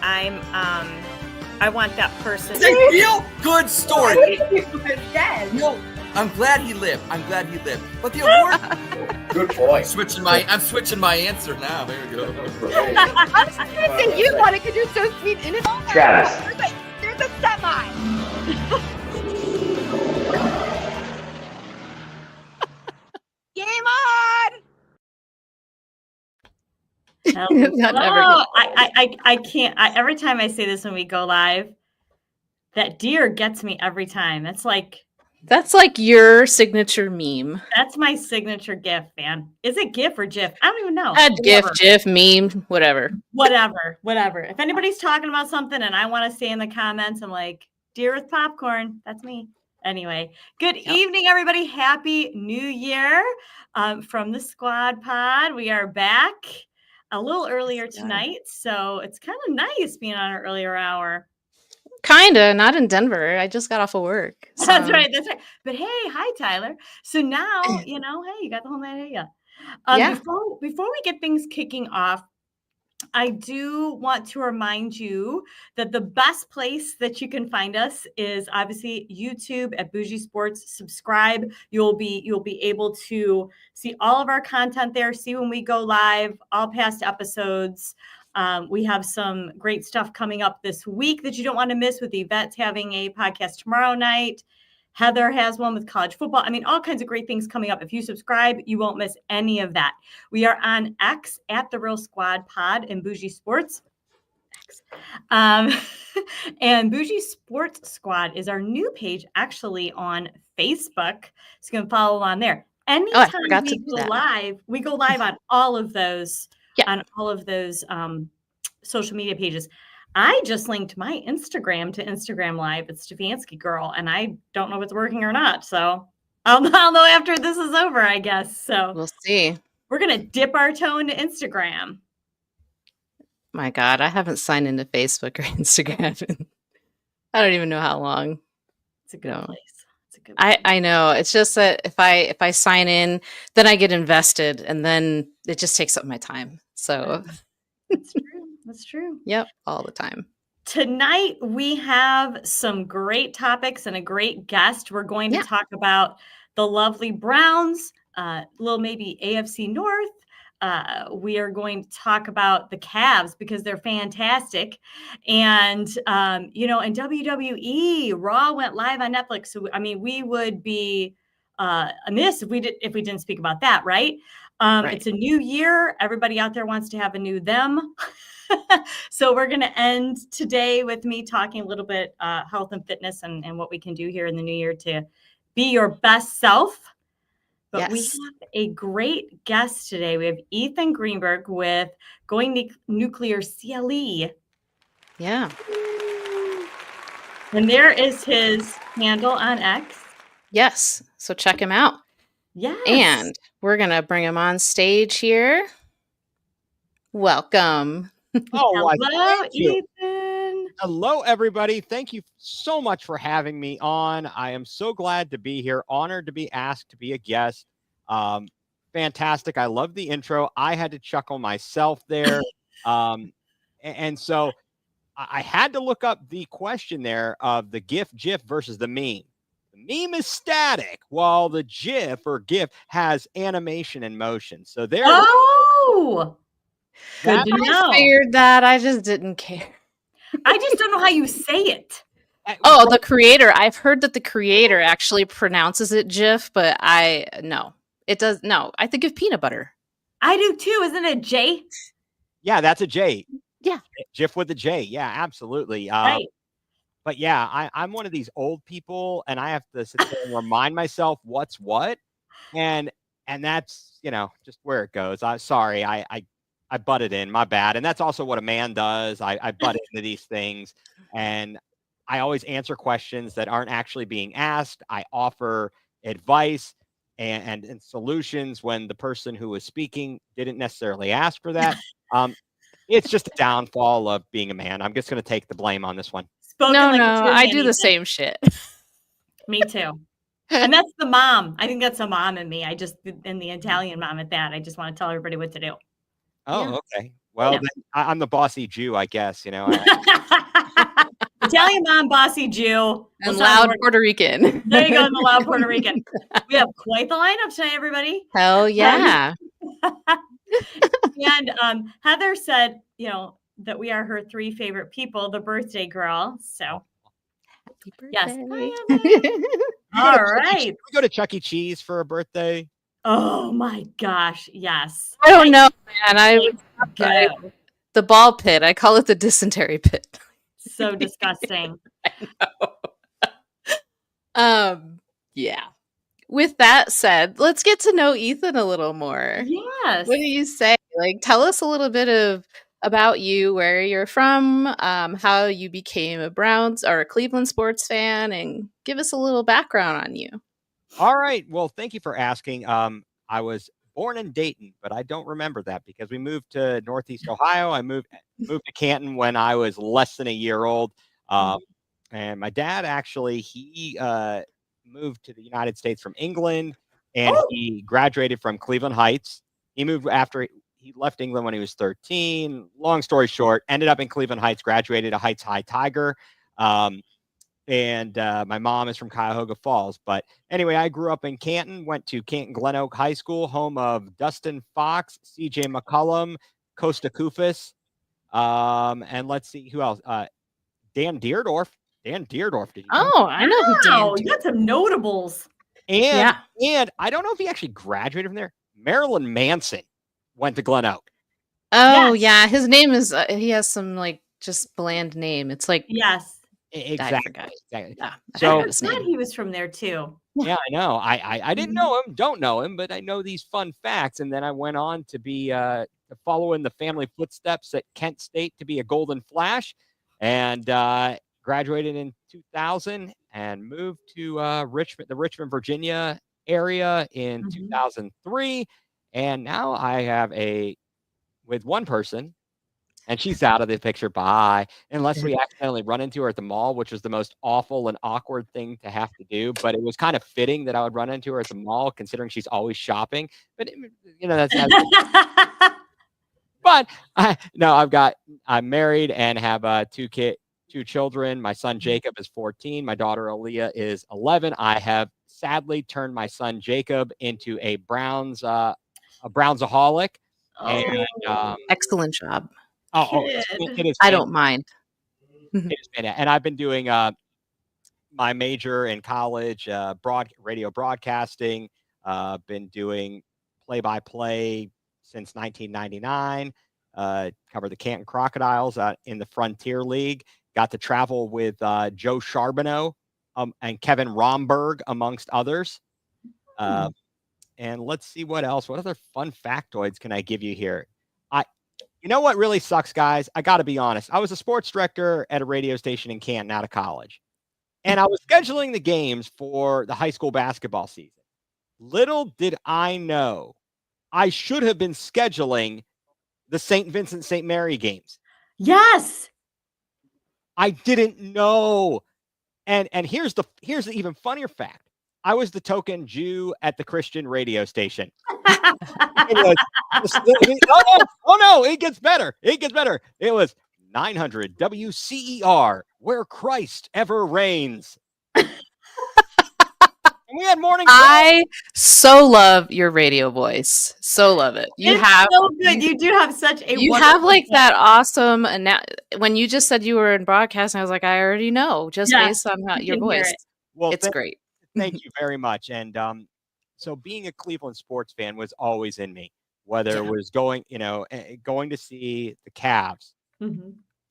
I want that person. It's a real good story. Yes. No, I'm glad he lived. But the award. Good boy. I'm switching my answer now. There we go. I was just gonna say you want it because you're so sweet and innocent. Travis. There's a semi. Game on. Hello. I can't. Every time I say this when we go live, that deer gets me every time. That's like your signature meme. That's my signature GIF, man. Is it GIF or GIF? I don't even know. GIF, meme, whatever. Whatever. If anybody's talking about something and I want to say in the comments, I'm like, deer with popcorn. That's me. Anyway, good evening, everybody. Happy New Year from the Squad Pod. We are back a little earlier tonight, so it's kind of nice being on an earlier hour. Kinda, not in Denver. I just got off of work. So. That's right. But hey, hi Tyler. So now, hey, you got the whole night. Before we get things kicking off, I do want to remind you that the best place that you can find us is obviously YouTube at Bougie Sports. Subscribe. You'll be able to see all of our content there, see when we go live, all past episodes. We have some great stuff coming up this week that you don't want to miss, with Yvette's having a podcast tomorrow night. Heather has one with college football. I mean, all kinds of great things coming up. If you subscribe, you won't miss any of that. We are on X at The Real Squad Pod and Bougie Sports. And Bougie Sports Squad is our new page actually on Facebook. So you can follow on there. Anytime we go live on all of those. On all of those social media pages. I just linked my Instagram to Instagram Live. It's Stefanski Girl, and I don't know if it's working or not. So I'll know after this is over, I guess. So we'll see. We're going to dip our toe into Instagram. My God, I haven't signed into Facebook or Instagram. I don't even know how long. It's a good place. I know. It's just that if I sign in, then I get invested, and then it just takes up my time. So that's true. Yep, all the time. Tonight we have some great topics and a great guest. We're going to talk about the lovely Browns, little maybe AFC North. We are going to talk about the Cavs because they're fantastic. And, in WWE, Raw went live on Netflix. So, I mean, we would be amiss if we didn't speak about that, right? Right. It's a new year. Everybody out there wants to have a new them. So we're going to end today with me talking a little bit health and fitness and what we can do here in the new year to be your best self. But we have a great guest today. We have Ethan Greenberg with Going Nuclear CLE. Yeah. And there is his handle on X. Yes. So check him out. Yes. And we're going to bring him on stage here. Welcome. Oh, hello, Ethan. Hello, everybody. Thank you so much for having me on. I am so glad to be here. Honored to be asked to be a guest. Fantastic. I love the intro. I had to chuckle myself there. And so I had to look up the question there of the GIF versus the meme. The meme is static, while the GIF has animation and motion. So there. Oh, good to know. I figured that. I just didn't care. I just don't know how you say it. Oh, the creator. I've heard that the creator actually pronounces it GIF, but it does. No, I think of peanut butter. I do too. Isn't it J? Yeah, that's a J. Yeah. GIF with a J. Yeah, absolutely. Right. But yeah, I'm one of these old people, and I have to sit there and remind myself what's what, and that's just where it goes. I'm sorry, I butted in, my bad, and that's also what a man does. I butt into these things, and I always answer questions that aren't actually being asked. I offer advice and solutions when the person who was speaking didn't necessarily ask for that. It's just a downfall of being a man. I'm just going to take the blame on this one. I do the same shit. Me too. And that's the mom. I think that's a mom in me. And the Italian mom at that. I just want to tell everybody what to do. Oh, yeah. Okay. Well, Yeah. then I'm the bossy Jew, I guess. Italian mom, bossy Jew. And Let's not loud work- Puerto Rican. There you go, the loud Puerto Rican. We have quite the lineup tonight, everybody. Hell yeah. And Heather said, that we are her 3 favorite people, the birthday girl. So, Happy yes. birthday. All right. We go to Chuck E. Cheese for a birthday. Oh my gosh, yes. I don't know, man. Go. The ball pit. I call it the dysentery pit. So disgusting. Yeah. With that said, let's get to know Ethan a little more. Yes. What do you say? Like, tell us a little bit about you, where you're from, how you became a Browns or a Cleveland sports fan, and give us a little background on you. All right. Well, thank you for asking. I was born in Dayton, but I don't remember that because we moved to Northeast Ohio. I moved to Canton when I was less than a year old. And my dad actually, he moved to the United States from England, and he graduated from Cleveland Heights. He moved after he left England when he was 13. Long story short, ended up in Cleveland Heights, graduated a Heights High Tiger. And my mom is from Cuyahoga Falls. But anyway, I grew up in Canton, went to Canton Glen Oak High School, home of Dustin Fox, CJ McCollum, Costa Kufis. And let's see who else. Dan Deerdorf. Dan Deerdorf. Did you know? Oh, I know who Wow, Dan. you got some notables. And I don't know if he actually graduated from there. Marilyn Manson went to Glen Oak. Oh, Yes. yeah. His name is, he has some like just bland name. It's like, Yes. Exactly. forgot. Exactly. yeah. I So- forgot his Glad name. he was from there too. Yeah, I know. I didn't know him, don't know him, but I know these fun facts. And then I went on to be to follow in the family footsteps at Kent State to be a Golden Flash, and graduated in 2000 and moved to the Richmond, Virginia area in 2003. And now I have with one person. And she's out of the picture. Bye. Unless we accidentally run into her at the mall, which was the most awful and awkward thing to have to do. But it was kind of fitting that I would run into her at the mall, considering she's always shopping. But that's. But I'm married and have two children. My son Jacob is 14. My daughter Aaliyah is 11. I have sadly turned my son Jacob into a Brownsaholic. And Excellent job. It is. I don't mind. It has been, and I've been doing my major in college, radio broadcasting. Been doing play-by-play since 1999. Covered the Canton Crocodiles in the Frontier League. Got to travel with Joe Charbonneau and Kevin Romberg, amongst others. And let's see what else. What other fun factoids can I give you here? You know what really sucks, guys? I got to be honest. I was a sports director at a radio station in Canton out of college, and I was scheduling the games for the high school basketball season. Little did I know, I should have been scheduling the St. Vincent St. Mary games. Yes. I didn't know. And here's the even funnier fact. I was the token Jew at the Christian radio station. Oh no, it gets better. It gets better. It was 900 WCER, where Christ ever reigns. And we had morning. I so love your radio voice. So love it. It's so good. You do have such a. You have like that awesome. And now, when you just said you were in broadcasting, I was like, I already know just based on your voice. Well, it's great. Thank you very much. And so being a Cleveland sports fan was always in me. Whether it was going to see the Cavs,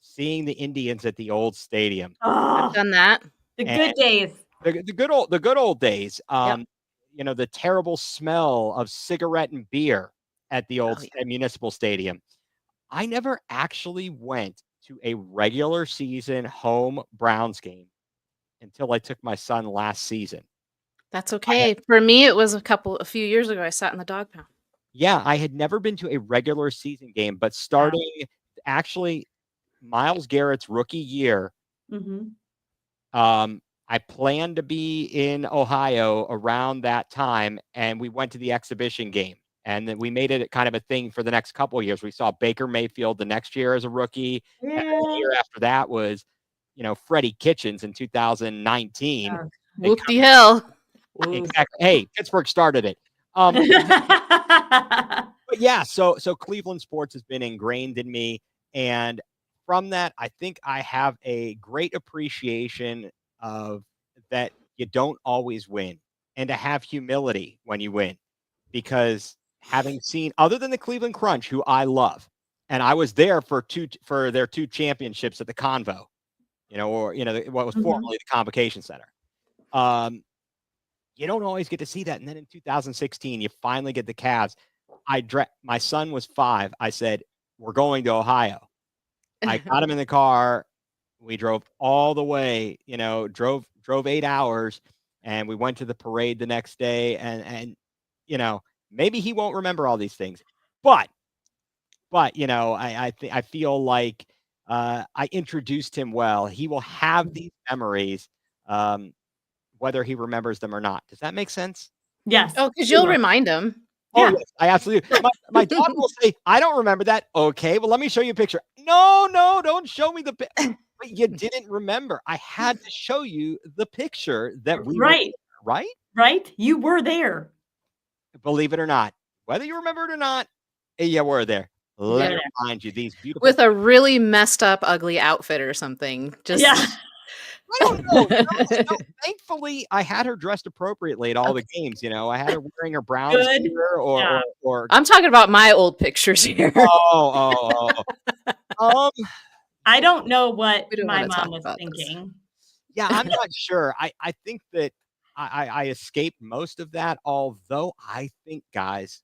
seeing the Indians at the old stadium. I've done that. The good days. The good old days. The terrible smell of cigarette and beer at the old municipal stadium. I never actually went to a regular season home Browns game until I took my son last season. That's okay. For me, it was a few years ago. I sat in the dog pound. Yeah, I had never been to a regular season game, but starting actually Myles Garrett's rookie year, I planned to be in Ohio around that time, and we went to the exhibition game. And then we made it kind of a thing for the next couple of years. We saw Baker Mayfield the next year as a rookie. And then the Yeah. year after that was, Freddie Kitchens in 2019. Oh. Whoop-de hell. Exactly. Hey, Pittsburgh started it. But yeah, so Cleveland sports has been ingrained in me. And from that, I think I have a great appreciation of that you don't always win, and to have humility when you win, because having seen, other than the Cleveland Crunch, who I love, and I was there for their 2 championships at the Convo, what was formerly the Convocation Center. You don't always get to see that. And then in 2016, you finally get the Cavs. My son was 5. I said, we're going to Ohio. I got him in the car. We drove all the way, drove 8 hours, and we went to the parade the next day. And maybe he won't remember all these things, but I feel like I introduced him well. He will have these memories, whether he remembers them or not. Does that make sense? Yes. Oh, because you'll remind him. Oh, yes, I absolutely. My daughter will say, I don't remember that. Okay, well, let me show you a picture. No, don't show me the picture. But you didn't remember. I had to show you the picture that we were there, right? Right? You were there. Believe it or not, whether you remember it or not, you were there. Let me remind you, these beautiful... With a really messed up, ugly outfit or something. Just... Yeah. I don't know. No, thankfully, I had her dressed appropriately at all the games. I had her wearing her Browns gear or I'm talking about my old pictures here. I don't know what don't my wanna mom talk was about thinking. Yeah, I'm not sure. I think that I escaped most of that, although I think, guys,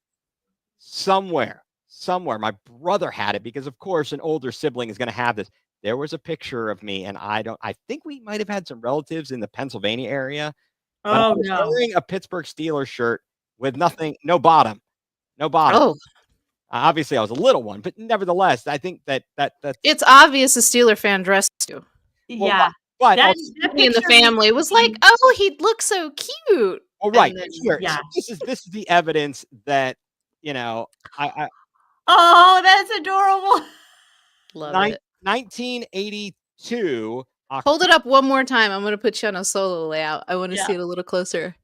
somewhere, my brother had it, because, of course, an older sibling is going to have this. There was a picture of me, and I think we might have had some relatives in the Pennsylvania area. But I was wearing a Pittsburgh Steelers shirt with no bottom. Oh. Obviously, I was a little one, but nevertheless, I think that's... It's obvious a Steeler fan dressed you. Yeah. But That in the family was like, oh, he looks so cute. All right. then, Here, yeah. so this is the evidence that, I Oh, that's adorable. Love it. 1982. Hold it up one more time. I'm going to put you on a solo layout. I want to see it a little closer.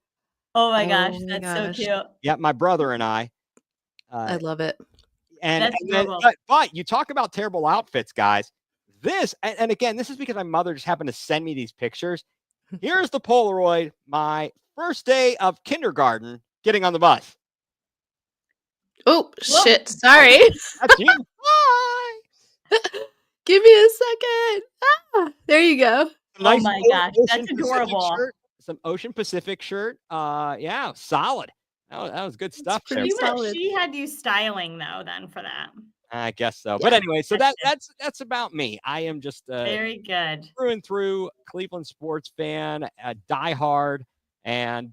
Oh my gosh, that's so cute. Yeah, my brother and I. I love it. And then, but you talk about terrible outfits, guys. This, and again, this is because my mother just happened to send me these pictures. Here's the Polaroid, my first day of kindergarten, getting on the bus. Oh, shit. Sorry. That's you. Hi. Give me a second. There you go. Oh my gosh, that's adorable. Some Ocean Pacific shirt. Yeah, solid. That was good stuff. She had you styling though, then, for that. I guess so. But anyway, so that's about me. I am just very good through and through Cleveland sports fan, diehard, and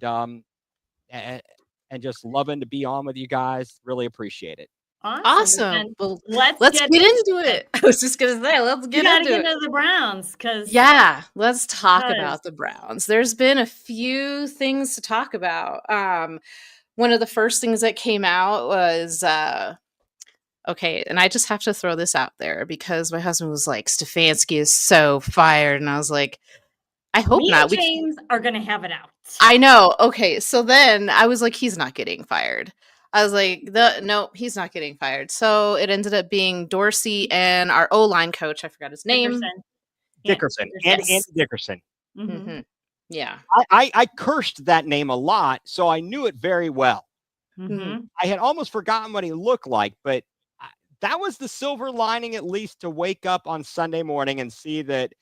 just loving to be on with you guys. Really appreciate it. Awesome. Well, let's get into it. I was just gonna say, let's get into the Browns, because let's talk about the Browns. There's been a few things to talk about. One of the first things that came out was okay, and I just have to throw this out there because my husband was like, Stefanski is so fired, and I was like, I hope not. James are gonna have it out. I know. Okay, so then I was like, he's not getting fired. I was like, no, he's not getting fired. So it ended up being Dorsey and our O-line coach. I forgot his name. Dickerson. Andy Dickerson. Mm-hmm. Yeah. I cursed that name a lot, so I knew it very well. Mm-hmm. I had almost forgotten what he looked like, but that was the silver lining, at least, to wake up on Sunday morning and see that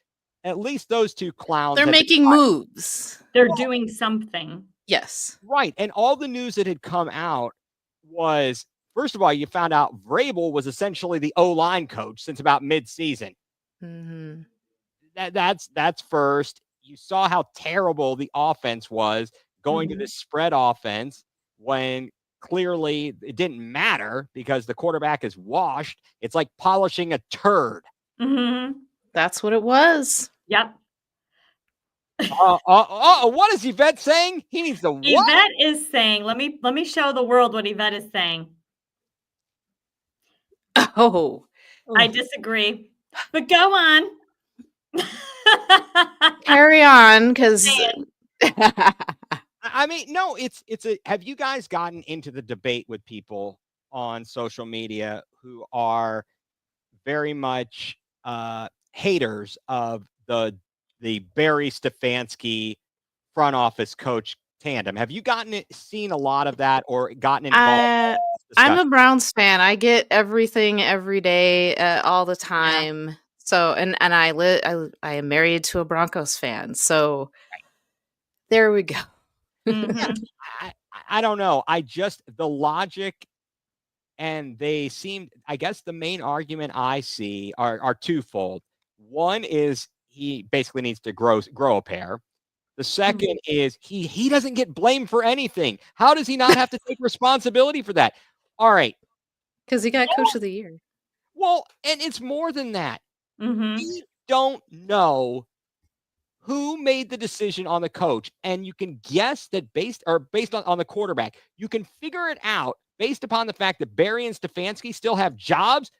at least those two clowns... They're making moves. They're doing something. Yes. Right. And all the news that had come out was, first of all, you found out Vrabel was essentially the O-line coach since about mid-season. Mm-hmm. That's first. You saw how terrible the offense was going to this spread offense when clearly it didn't matter because the quarterback is washed. It's like polishing a turd. Mm-hmm. That's what it was. Yep. What is Yvette saying? He needs to what? Yvette is saying, let me show the world what Yvette is saying. Oh, I disagree, but go on. carry on, because I mean, no, it's a. Have you guys gotten into the debate with people on social media who are very much haters of the Barry Stefanski front office coach tandem? Have you seen a lot of that or gotten involved in this I'm a discussion? Browns fan. I get everything every day, all the time. So, and I am married to a Broncos fan. So there we go. Mhm. I don't know. The logic, and they seem, I guess the main argument I see are twofold. One is he basically needs to grow a pair. The second is he doesn't get blamed for anything. How does he not have to take responsibility for that? All right. Because he got Coach of the Year. Well, and it's more than that. Mhm. We don't know who made the decision on the coach, and you can guess that based on the quarterback, you can figure it out based upon the fact that Barry and Stefanski still have jobs,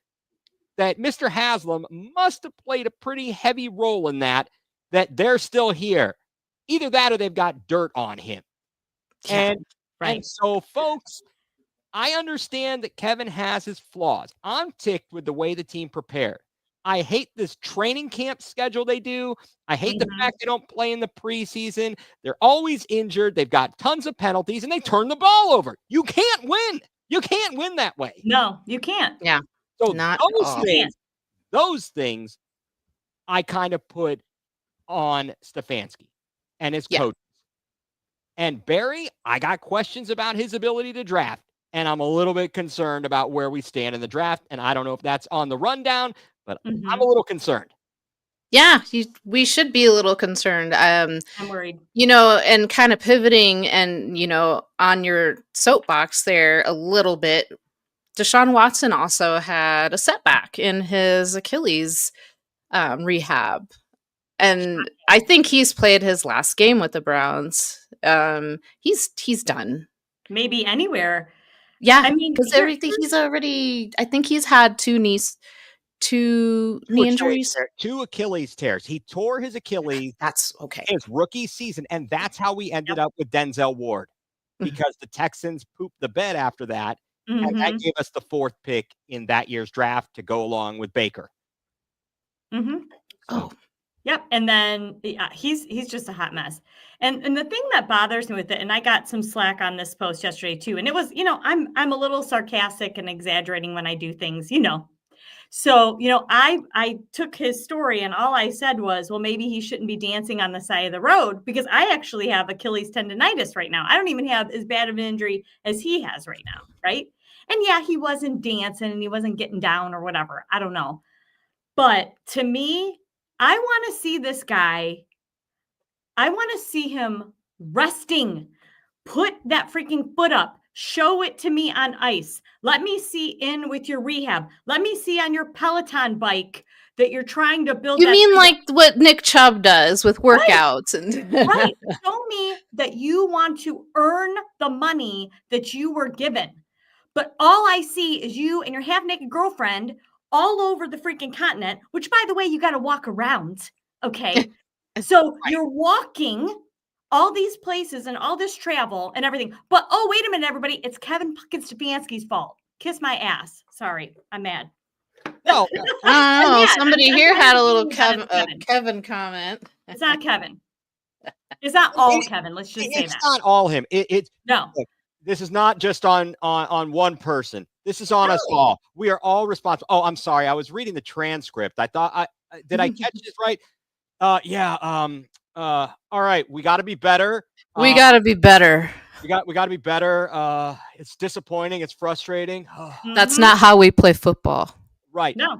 that Mr. Haslam must have played a pretty heavy role in that they're still here. Either that or they've got dirt on him. Yeah, And so, folks, I understand that Kevin has his flaws. I'm ticked with the way the team prepared. I hate this training camp schedule they do. I hate the fact they don't play in the preseason. They're always injured. They've got tons of penalties, and they turn the ball over. You can't win. You can't win that way. No, you can't. Yeah. So Not those things I kind of put on Stefanski and his coaches. And Barry, I got questions about his ability to draft, and I'm a little bit concerned about where we stand in the draft. And I don't know if that's on the rundown, but I'm a little concerned. Yeah, we should be a little concerned. I'm worried. And kind of pivoting and, on your soapbox there a little bit, Deshaun Watson also had a setback in his Achilles rehab. And I think he's played his last game with the Browns. He's done. Maybe anywhere. Yeah, I mean, because I think he's had two knee injuries. Two Achilles tears. He tore his Achilles. That's okay. His rookie season, and that's how we ended up with Denzel Ward, because the Texans pooped the bed after that, and that gave us the 4th pick in that year's draft to go along with Baker. Oh. Yep. And then he's just a hot mess. And the thing that bothers me with it, and I got some slack on this post yesterday too, and it was, I'm a little sarcastic and exaggerating when I do things, So, I took his story and all I said was, well, maybe he shouldn't be dancing on the side of the road, because I actually have Achilles tendonitis right now. I don't even have as bad of an injury as he has right now. Right. And yeah, he wasn't dancing and he wasn't getting down or whatever. I don't know. But to me, I want to see this guy. I want to see him resting. Put that freaking foot up. Show it to me on ice. Let me see in with your rehab. Let me see on your Peloton bike that you're trying to build. You mean like what Nick Chubb does with workouts? Right. Show me that you want to earn the money that you were given. But all I see is you and your half-naked girlfriend all over the freaking continent, which, by the way, you got to walk around. Okay. So you're walking all these places and all this travel and everything. But, oh, wait a minute, everybody. It's Kevin fucking Stefanski's fault. Kiss my ass. Sorry. I'm mad. No. Somebody here had a little Kevin comment. It's not Kevin. It's not all Kevin. Let's just say that. It's not all him. No. Look, this is not just on one person. This is on us all. We are all responsible. Oh, I'm sorry. I was reading the transcript. I thought did I catch this right? All right. We got to be better. We got to be better. We got to be better. It's disappointing. It's frustrating. That's not how we play football. Right. No.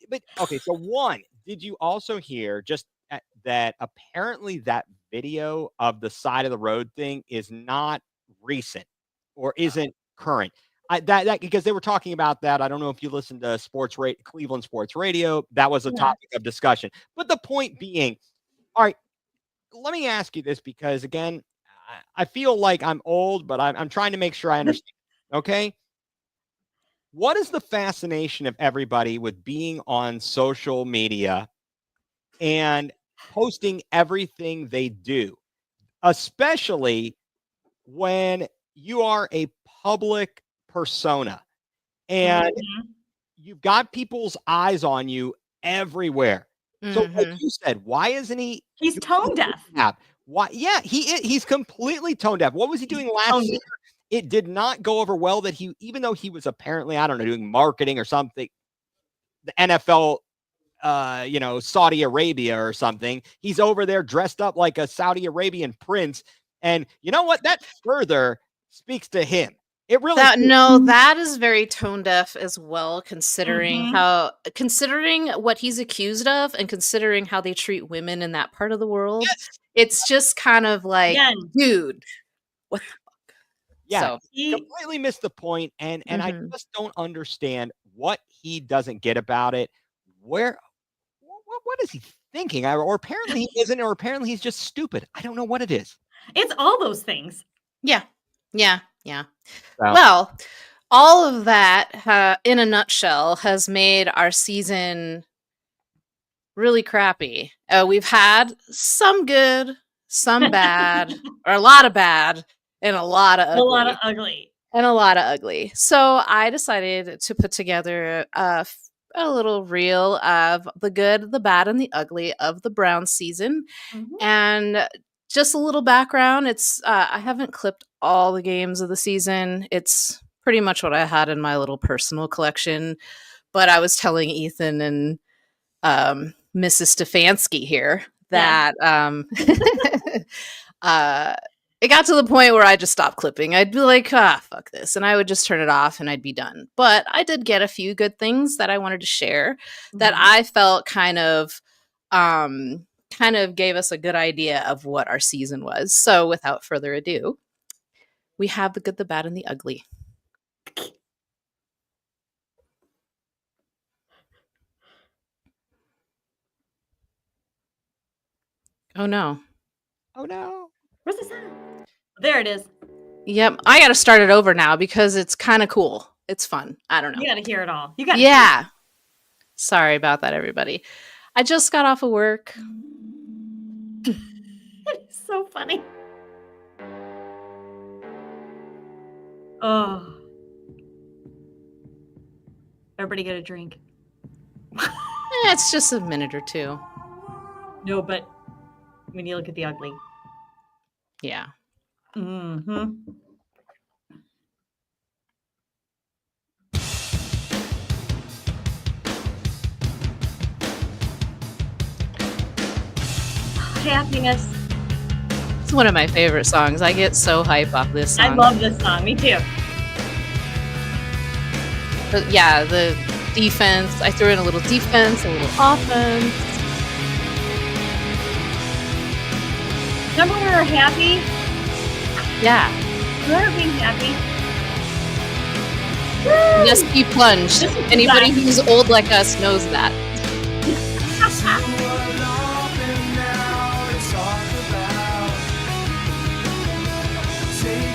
But okay. So one, did you also hear that apparently that video of the side of the road thing is not recent or isn't current? That because they were talking about that. I don't know if you listened to Cleveland Sports Radio. That was a topic of discussion. But the point being, all right, let me ask you this because again, I feel like I'm old, but I'm trying to make sure I understand. Okay. What is the fascination of everybody with being on social media and posting everything they do, especially when you are a public persona and Mhm. you've got people's eyes on you everywhere? So, like Mhm. you said, why isn't he He's doing tone deaf. that? Why? Yeah, he's completely tone deaf. What was he He's doing last tone year? deaf. It did not go over well that even though he was apparently, I don't know, doing marketing or something, the NFL, Saudi Arabia or something. He's over there dressed up like a Saudi Arabian prince. And you know what? That further speaks to him. It really That is very tone deaf as well, Mhm. considering what he's accused of and considering how they treat women in that part of the world. yes. It's just kind of like, Again, dude, what the fuck? Yeah, So, he completely missed the point, and I mhm. just don't understand what he doesn't get about it. Where what is he thinking? Or apparently he isn't, or apparently he's just stupid. I don't know what it is. it's all those things. Yeah. Yeah. Yeah. So, Well, all of that, in a nutshell, has made our season really crappy. We've had some good, some bad, or a lot of bad, and a lot of A lot of ugly. ugly. And a lot of ugly. So I decided to put together a little reel of the good, the bad, and the ugly of the Browns season. Mhm. And just a little background, it's I haven't clipped all the games of the season. It's pretty much what I had in my little personal collection. But I was telling Ethan and Mrs. Stefanski here Yeah. that it got to the point where I just stopped clipping. I'd be like, fuck this. And I would just turn it off and I'd be done. But I did get a few good things that I wanted to share that Mhm. I felt kind of gave us a good idea of what our season was. So without further ado, we have the good, the bad, and the ugly. Oh no. oh no. Where's the sound? There it is. Yep. I got to start it over now because it's kind of cool. It's fun. I don't know. You got to hear it all. You got Yeah. Sorry about that, everybody. I just got off of work. It's so funny. Oh. Everybody get a drink. It's just a minute or two. No, but when you look at the ugly. Yeah. Mm-hmm. Happiness. It's one of my favorite songs. I get so hype off this song. I love this song. Me too. But yeah, the defense. I threw in a little defense, a little offense. Remember when we were happy? Yeah. Remember being happy? Yes, be plunged. This is Anybody exactly- who's old like us knows that.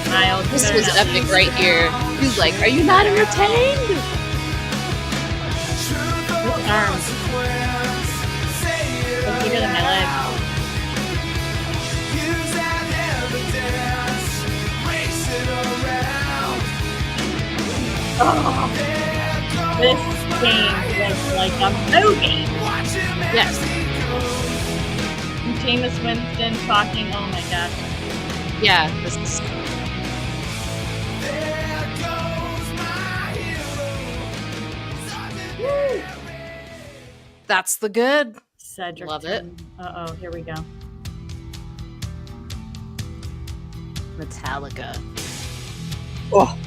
Miles, This better was not epic leave. right here. He's like, "Are you not entertained?" This arm. It's bigger than my leg. Oh, this game was like a movie. Yes. And Jameis Winston talking. Oh my gosh. Yeah. This is. That's the good. Cedric. Love it. Uh-oh, here we go. Metallica. Oh.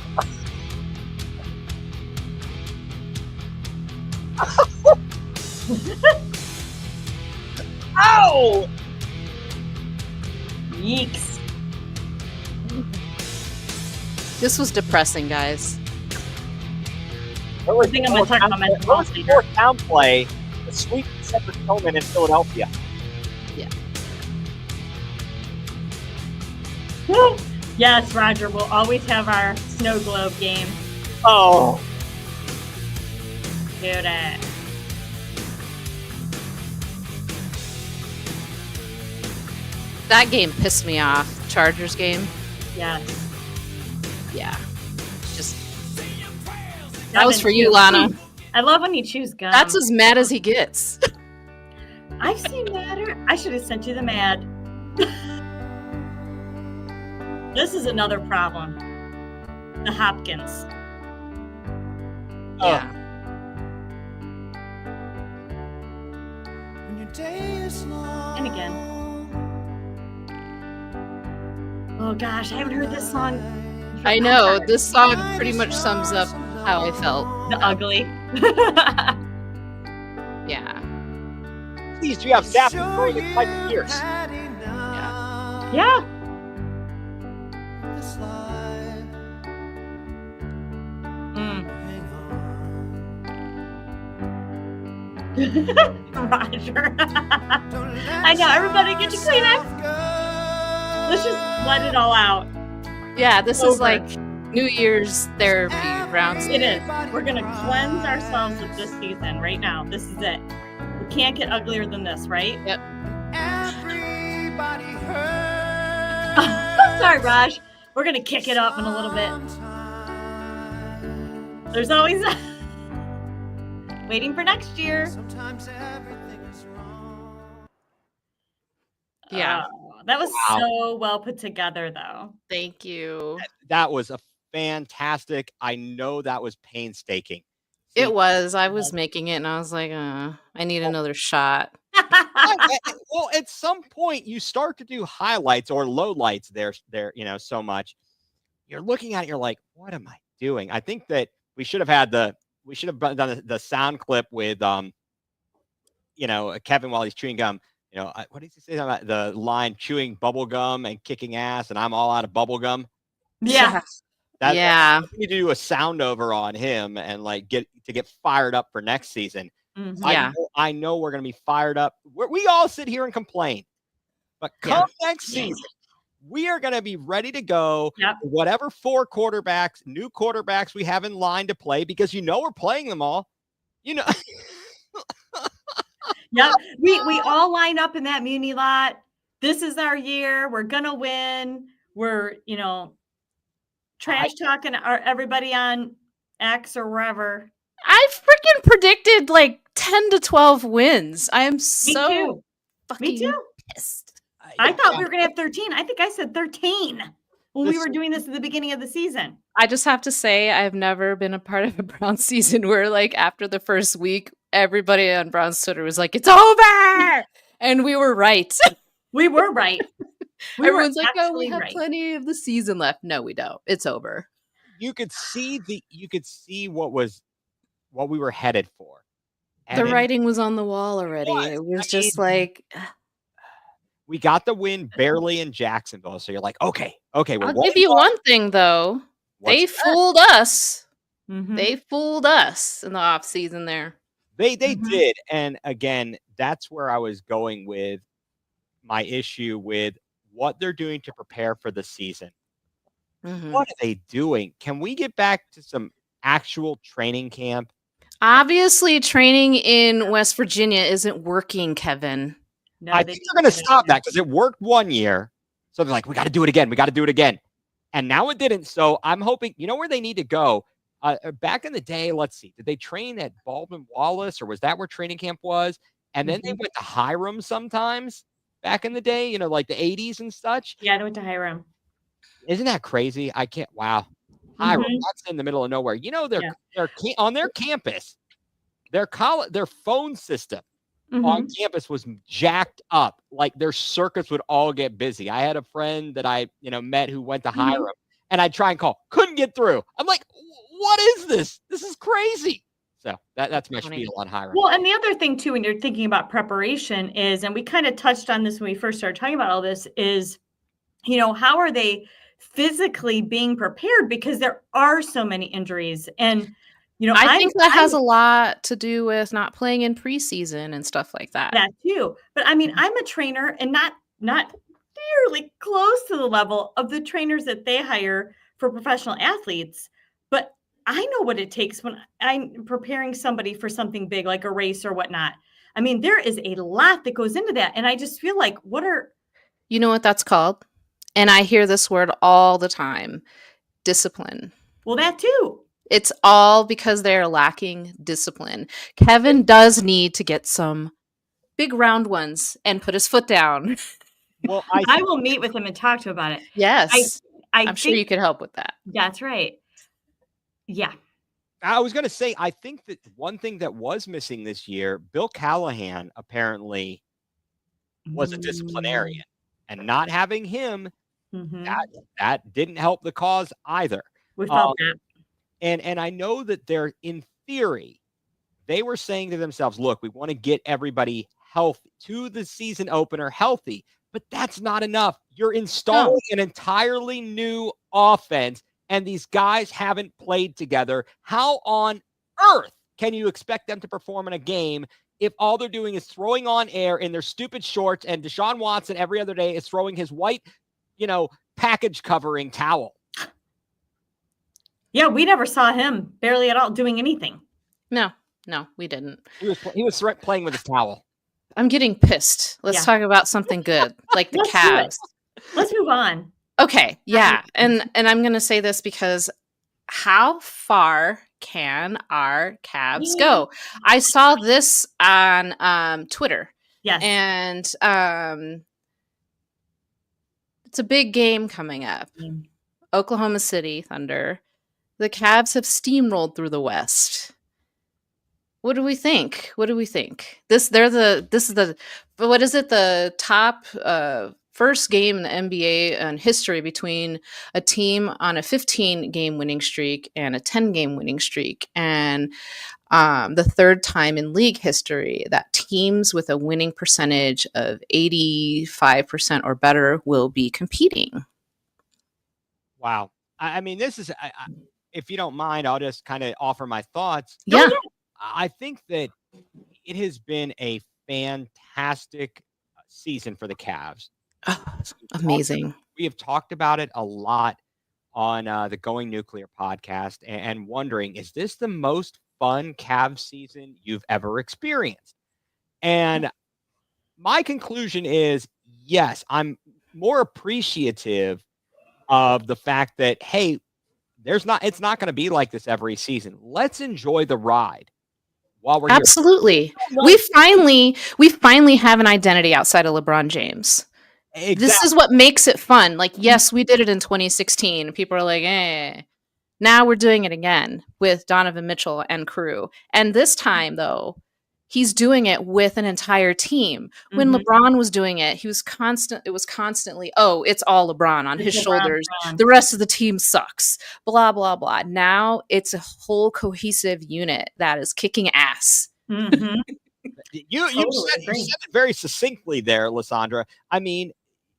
Ow! Yeeks. This was depressing, guys. I think I'm gonna talk about mental health later. Fourth down play, the sweep to Cedric Tillman in Philadelphia. Woo! Yes, Roger. We'll always have our snow globe game. Oh, Do that. That game pissed me off. Chargers game. Yes. Yeah. Just that was for you, too. Lana. I love when you choose gum. That's as mad as he gets. I've seen madder. I should have sent you the mad. This is another problem. The Hopkins. Yeah. And again. Oh gosh, I haven't heard this song. I know. This song pretty much sums up how I felt. The ugly. Yeah. please, you have staff for the type of years. Yeah. Roger. I know, everybody get your Kleenex. Let's just let it all out. Yeah, this is Over. like New Year's therapy rounds. It is. We're going to cleanse ourselves of this season right now. This is it. We can't get uglier than this, right? Yep. Sorry, Raj. We're going to kick it up in a little bit. There's always waiting for next year. Yeah. That was Wow. so well put together, though. Thank you. That was a fantastic. I know that was painstaking. It was. I was making it and I was like, I need another shot. Well, at some point you start to do highlights or lowlights there, so much. You're looking at it, you're like, what am I doing? I think that we should have done the sound clip with Kevin while he's chewing gum. What did he say about the line chewing bubble gum and kicking ass and I'm all out of bubble gum? Yeah. Yeah. We need to do a sound over on him and like get fired up for next season. Mhm. Yeah. I know we're going to be fired up. We all sit here and complain, but come next season, we are going to be ready to go. Yep. Whatever new quarterbacks we have in line to play, because we're playing them all. Yep. We all line up in that muni lot. This is our year. We're gonna win. We're trash talking everybody on X or wherever. I freaking predicted like 10 to 12 wins. I am Me so too. fucking Me too. pissed. I thought we were gonna have 13. I think I said 13 when we This- were doing this at the beginning of the season. I just have to say, I've never been a part of a Browns season where, like, after the first week, everybody on Browns Twitter was like, "It's over," and we were right. We were right. We Everyone's were like, "Oh, we actually have right. plenty of the season left." No, we don't. It's over. You could see what we were headed for. And The then writing was on the wall already. was. It was I just mean, like, we got the win barely in Jacksonville. So you're like, okay, we're I'll give you one thing though. They fooled us. Mhm. They fooled us in the off season there. They Mhm. did. And again, that's where I was going with my issue with what they're doing to prepare for the season. Mhm. What are they doing? Can we get back to some actual training camp? Obviously, training in West Virginia isn't working, Kevin. No, I they think they're going to didn't. stop that because it worked one year. So they're like, we got to do it again. We got to do it again. And now it didn't. So I'm hoping, where they need to go? Back in the day, let's see. Did they train at Baldwin Wallace or was that where training camp was? And then they went to Hiram sometimes back in the day, like the 80s and such. Yeah, they went to Hiram. Isn't that crazy? I can't. Wow. Hiram, Mhm. that's in the middle of nowhere. Yeah. They're on their campus, their phone system on campus was jacked up. Like their circuits would all get busy. I had a friend that I, met who went to Hiram and I'd try and call, couldn't get through. I'm like, what is this? This is crazy. So that's my spiel on Hiram. Well, and the other thing too, when you're thinking about preparation is, and we kind of touched on this when we first started talking about all this is, how are they physically being prepared? Because there are so many injuries. And, I think that has a lot to do with not playing in preseason and stuff like that. That too. But I mean, I'm a trainer and not nearly close to the level of the trainers that they hire for professional athletes. But I know what it takes when I'm preparing somebody for something big, like a race or whatnot. I mean, there is a lot that goes into that. And I just feel like, you know what that's called? And I hear this word all the time: discipline. Well, that too. It's all because they're lacking discipline. Kevin does need to get some big round ones and put his foot down. Well, I will meet with him and talk to him about it. Yes. I'm think sure you could help with that. That's right. Yeah. I was going to say, I think that one thing that was missing this year, Bill Callahan apparently was a disciplinarian, and not having him, that didn't help the cause either. We felt that. And I know that they're, in theory, they were saying to themselves, look, we want to get everybody healthy to the season opener healthy, but that's not enough. You're installing an entirely new offense, and these guys haven't played together. How on earth can you expect them to perform in a game if all they're doing is throwing on air in their stupid shorts, and Deshaun Watson every other day is throwing his white, package covering towel? Yeah, we never saw him barely at all doing anything. No, we didn't. He was playing with his towel. I'm getting pissed. Let's talk about something good, like the Cavs. Let's move on. Okay, yeah. And I'm going to say this because how far can our Cavs go? I saw this on Twitter. Yes. And it's a big game coming up. Oklahoma City Thunder. The Cavs have steamrolled through the West. What do we think? This is the top first game in the NBA in history between a team on a 15-game winning streak and a 10-game winning streak, and the third time in league history that teams with a winning percentage of 85% or better will be competing. Wow. I mean, this is, if you don't mind, I'll just kind of offer my thoughts. Yeah. I think that it has been a fantastic season for the Cavs. Oh, amazing. We have talked about it a lot on the Going Nuclear podcast, and wondering, is this the most fun Cavs season you've ever experienced? And my conclusion is yes. I'm more appreciative of the fact that, hey, it's not going to be like this every season. Let's enjoy the ride while we're Absolutely. Here. We finally have an identity outside of LeBron James. Exactly. This is what makes it fun. Like, yes, we did it in 2016. People are like, now we're doing it again with Donovan Mitchell and crew. And this time, though, he's doing it with an entire team. When LeBron was doing it, it was constantly, it's all LeBron on his shoulders. The rest of the team sucks. Blah, blah, blah. Now it's a whole cohesive unit that is kicking ass. You said it very succinctly there, Lysandra. I mean,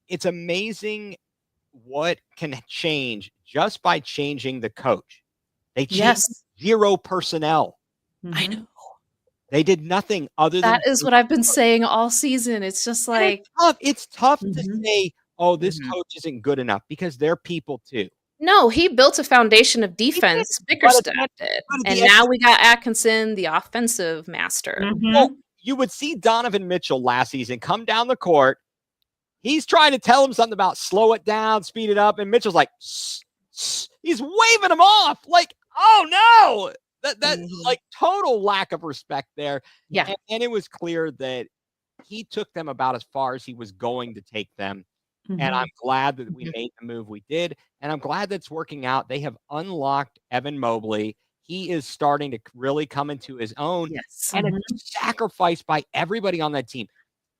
it's amazing what can change just by changing the coach. They changed zero personnel. I know. They did nothing other than that is what I've been saying all season. It's just like it's tough to say, this coach isn't good enough, because they're people too. No, he built a foundation of defense. Bickerstaff did. And now we got Atkinson, the offensive master. Well, you would see Donovan Mitchell last season come down the court. He's trying to tell him something about slow it down, speed it up. And Mitchell's like, he's waving him off. Like, oh no, that like total lack of respect there. Yeah. And it was clear that he took them about as far as he was going to take them. And I'm glad that we made the move we did. And I'm glad that's working out. They have unlocked Evan Mobley. He is starting to really come into his own. Yes. And it's sacrificed by everybody on that team.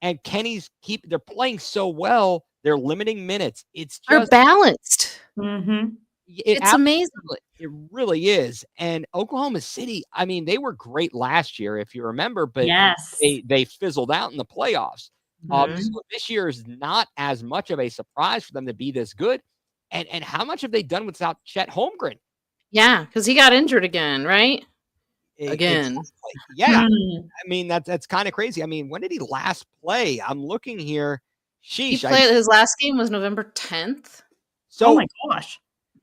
And Kenny's they're playing so well, they're limiting minutes. It's just balanced. It's amazing. It really is. And Oklahoma City, I mean, they were great last year, if you remember, but they fizzled out in the playoffs. So this year is not as much of a surprise for them to be this good. And how much have they done without Chet Holmgren? Yeah, because he got injured again, right? Again. Yeah. I mean, that's kind of crazy. I mean, when did he last play? I'm looking here. He Sheesh. played his last game was November 10th. Oh So, my gosh.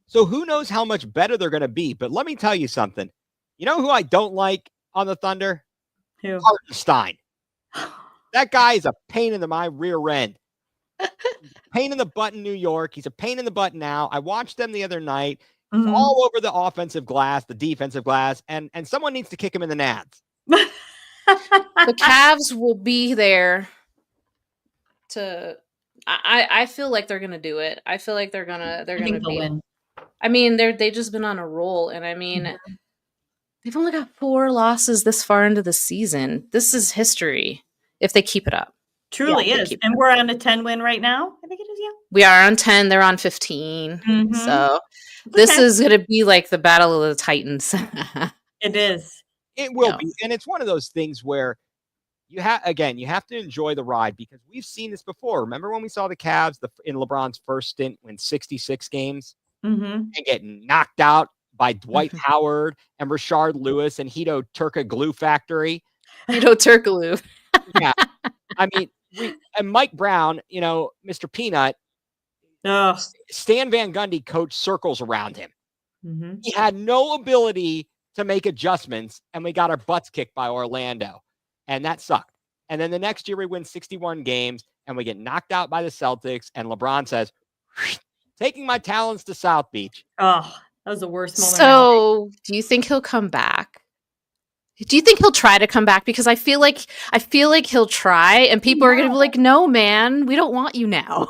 so who knows how much better they're going to be? But let me tell you something. You know who I don't like on the Thunder? Who? Hartenstein. That guy is a pain in my rear end. Pain in the butt in New York. He's a pain in the butt now. I watched them the other night. Mhm. All over the offensive glass, the defensive glass, and someone needs to kick him in the nads. The Cavs will be there to. I feel like they're gonna do it. I feel like they're gonna I think they'll be. win. I mean, they just been on a roll, and I mean, they've only got 4 losses this far into the season. This is history if they keep it up. Truly Yeah, they is. keep And we're on a 10 win right now. I think it is, yeah. We are on 10. They're on 15. Mhm. So this Okay. is gonna be like the battle of the Titans. It is. It will Yeah. be, and it's one of those things where you have to enjoy the ride because we've seen this before. Remember when we saw the Cavs in LeBron's first stint win 66 games Mhm. and get knocked out by Dwight Howard and Rashard Lewis and Hito Turka Glue Factory? Turkaloo. Yeah, I mean, and Mike Brown, Mr. Peanut, Ugh. Stan Van Gundy coached circles around him. Mhm. He had no ability to make adjustments, and we got our butts kicked by Orlando, and that sucked. And then the next year we win 61 games, and we get knocked out by the Celtics, and LeBron says, taking my talents to South Beach. Oh, that was the worst moment. So, do you think he'll come back? Do you think he'll try to come back? Because I feel like he'll try, and people are going to be like, "No, man, we don't want you now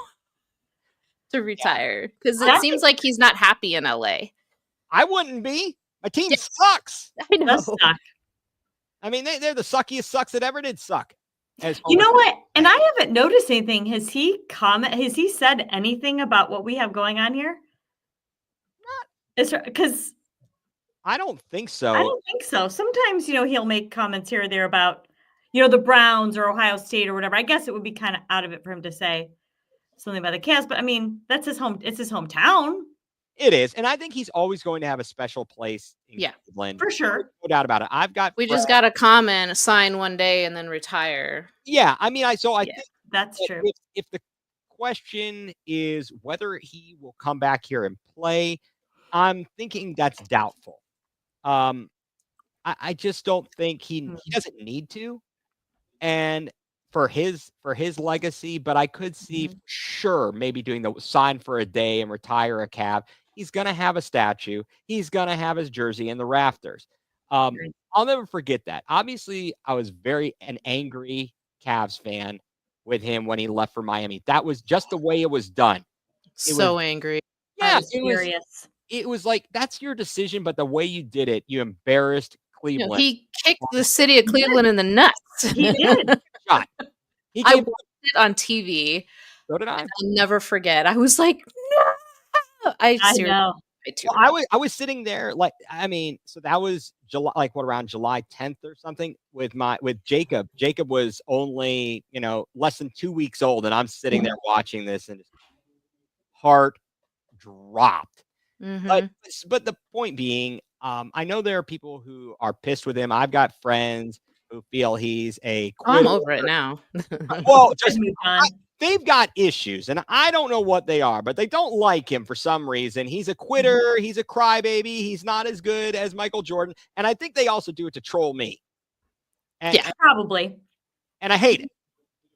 to retire." Because it seems like he's not happy in LA. I wouldn't be. My team sucks. I know. Does suck. I mean, they're the suckiest sucks that ever did suck. You know what? And I haven't noticed anything. Has he said anything about what we have going on here? Because I don't think so. I don't think so. Sometimes, he'll make comments here or there about, the Browns or Ohio State or whatever. I guess it would be kind of out of it for him to say something about the Cavs, but I mean, that's it's his hometown. It is. And I think he's always going to have a special place in Cleveland. For sure. No doubt about it. We just got to come and sign one day and then retire. Yeah. I mean, I think that's true. If the question is whether he will come back here and play, I'm thinking that's doubtful. I just don't think he doesn't need to. And for his legacy, but I could see for sure maybe doing the sign for a day and retire a Cav. He's going to have a statue. He's going to have his jersey in the rafters. I'll never forget that. Obviously, I was an angry Cavs fan with him when he left for Miami. That was just the way it was done. Angry. Yeah, furious. It was like, that's your decision, but the way you did it, you embarrassed Cleveland. He kicked the city of Cleveland in the nuts. He did. I watched it on TV. So did I. I'll never forget. I was like, no. I know. I was sitting there so that was July, around July 10th or something with Jacob. Jacob was only, less than 2 weeks old, and I'm sitting there watching this and heart dropped. Mm-hmm. But the point being, I know there are people who are pissed with him. I've got friends who feel he's a quitter. I'm over it now. Well, they've got issues, and I don't know what they are, but they don't like him for some reason. He's a quitter. He's a crybaby. He's not as good as Michael Jordan. And I think they also do it to troll me. And, probably. And I hate it.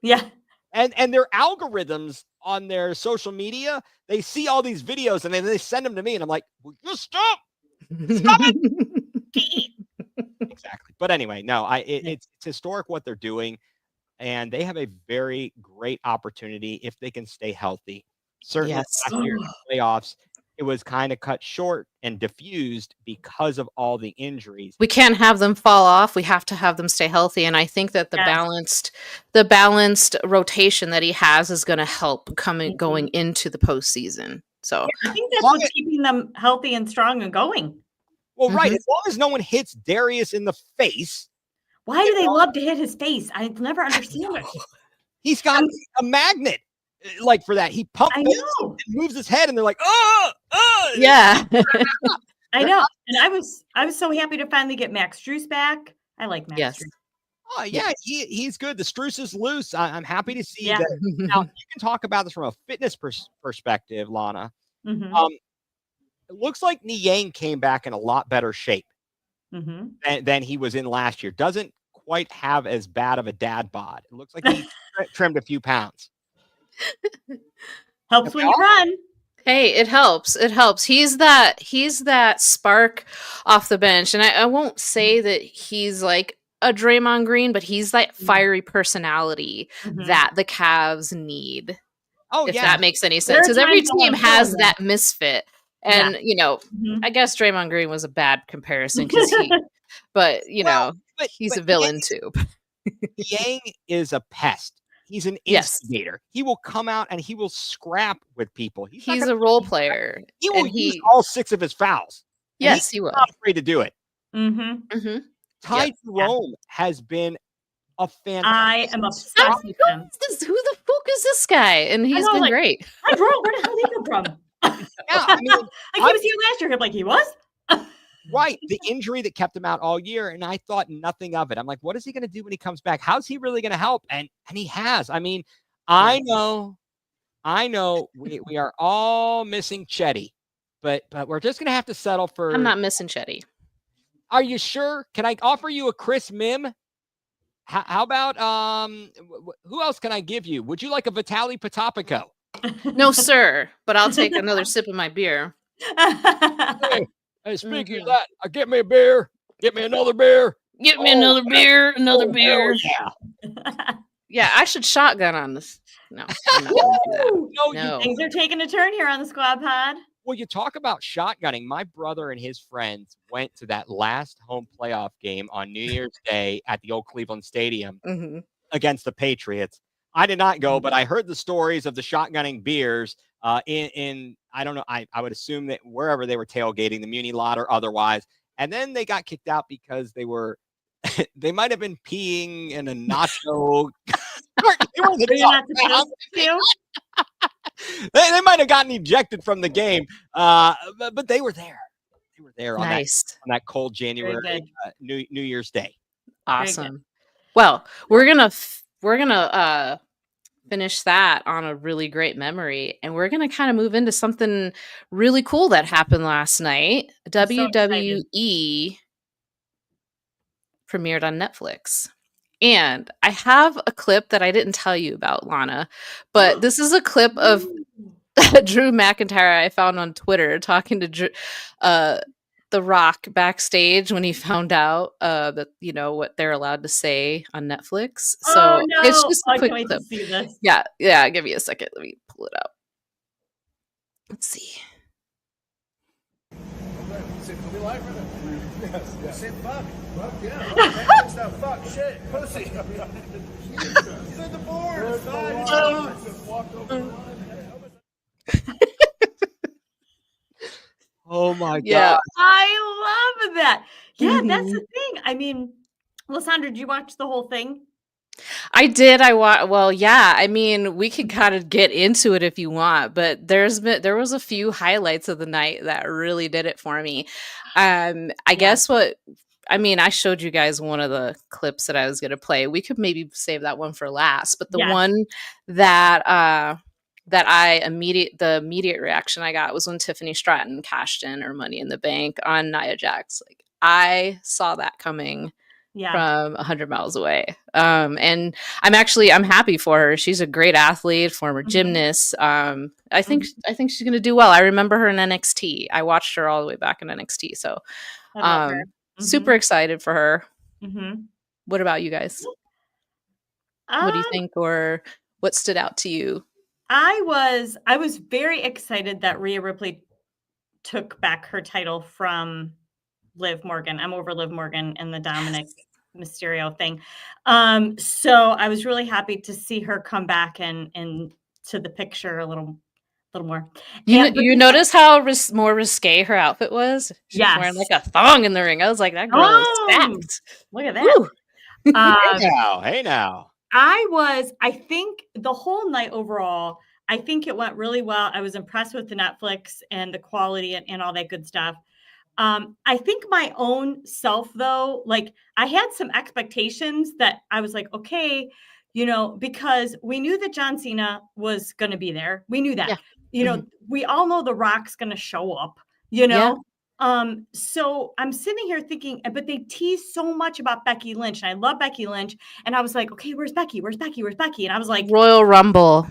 Yeah. And their algorithms on their social media, they see all these videos and then they send them to me. And I'm like, will you stop? Stop it. Exactly. But anyway, no, it's historic what they're doing. And they have a very great opportunity if they can stay healthy. Certainly last year in the playoffs, it was kind of cut short and diffused because of all the injuries. We can't have them fall off. We have to have them stay healthy. And I think that the balanced rotation that he has is going to help going into the postseason. So I think that's what's keeping them healthy and strong and going. Well, right. As long as no one hits Darius in the face. Why do they love to hit his face? I never understand it. He's got a magnet for that. He pumps and moves his head, and they're like, oh, yeah. I know. And I was so happy to finally get Max Strus back. I like Max Strus. Oh yeah, he's good. The Struce is loose. I'm happy to see Yeah. that. Now you can talk about this from a fitness perspective, Lana. Mm-hmm. Um, it looks like Niang came back in a lot better shape Mm-hmm. than he was in last year. Doesn't quite have as bad of a dad bod. It looks like he trimmed a few pounds. Helps when you run. Hey, it helps. It helps. He's that spark off the bench. And I won't say that he's like a Draymond Green, but he's that fiery personality that the Cavs need. Oh, if yeah. that makes any sense. Because every team has that misfit. And, Mm-hmm. I guess Draymond Green was a bad comparison because but he's a villain too. Yang is a pest. He's an Yes. instigator. He will come out and he will scrap with people. He's a role player. He will use all 6 of his fouls. Yes, he will. Not afraid to do it. Mm-hmm. Ty Jerome has been a fantastic. I am obsessed with him. Who the fuck is this guy? And he's been great. Ty Jerome, where the hell did he come from? Yeah, I mean, he was here last year. I'm like, he was? Right. The injury that kept him out all year. And I thought nothing of it. I'm like, what is he going to do when he comes back? How's he really going to help? And he has. I mean, I know we are all missing Chetty, but we're just going to have to settle for. I'm not missing Chetty. Are you sure? Can I offer you a Chris Mim? How about who else can I give you? Would you like a Vitaly Potapico? No, sir, but I'll take another sip of my beer. Hey, speaking of that, get me a beer. Get me another beer. Get me another beer. Another beer. Yeah. Yeah, I should shotgun on this. No, I'm not gonna do that. No. Things are taking a turn here on the Squad Pod. Well, you talk about shotgunning. My brother and his friends went to that last home playoff game on New Year's Day at the old Cleveland Stadium against the Patriots. I did not go, but I heard the stories of the shotgunning beers in I don't know, I would assume that wherever they were tailgating, the Muni lot or otherwise. And then they got kicked out because they were they might have been peeing in a nacho. They might have gotten ejected from the game, but they were there. They were there on that cold January New Year's Day. Awesome. Well, we're gonna finish that on a really great memory, and we're gonna kind of move into something really cool that happened last night. WWE premiered on Netflix. And I have a clip that I didn't tell you about, Lana, but this is a clip of Drew McIntyre I found on Twitter talking to The Rock backstage when he found out that what they're allowed to say on Netflix. So it's just a quick clip. Yeah. Give me a second. Let me pull it up. Let's see. Say fuck. Fuck, yeah. Stuff, fuck, shit, pussy. He's at the board. Oh my Yeah. God. I love that. Yeah, that's the thing. I mean, Lysandra, did you watch the whole thing? I did. Well, yeah. I mean, we could kind of get into it if you want, but there was a few highlights of the night that really did it for me. I guess I showed you guys one of the clips that I was going to play. We could maybe save that one for last, but the one that the immediate reaction I got was when Tiffany Stratton cashed in her Money in the Bank on Nia Jax. Like, I saw that coming from 100 miles away. And I'm happy for her. She's a great athlete, former gymnast. I think she's going to do well. I remember her in NXT. I watched her all the way back in NXT. So, super excited for her. What about you guys? What do you think, or what stood out to you? I was very excited that Rhea Ripley took back her title from Liv Morgan. I'm over Liv Morgan and the Dominic Mysterio thing. So I was really happy to see her come back and to the picture a little more. You notice how more risque her outfit was? She was wearing like a thong in the ring. I was like, that girl is stacked. Look at that. Hey now. I think the whole night overall, I think it went really well. I was impressed with the Netflix and the quality and all that good stuff. I think my own self, though, like I had some expectations that I was like, okay, because we knew that John Cena was going to be there. We knew that. Yeah. We all know The Rock's going to show up. Yeah. So I'm sitting here thinking, but they tease so much about Becky Lynch, and I love Becky Lynch, and I was like, okay, where's Becky? Where's Becky? Where's Becky? And I was like, Royal Rumble.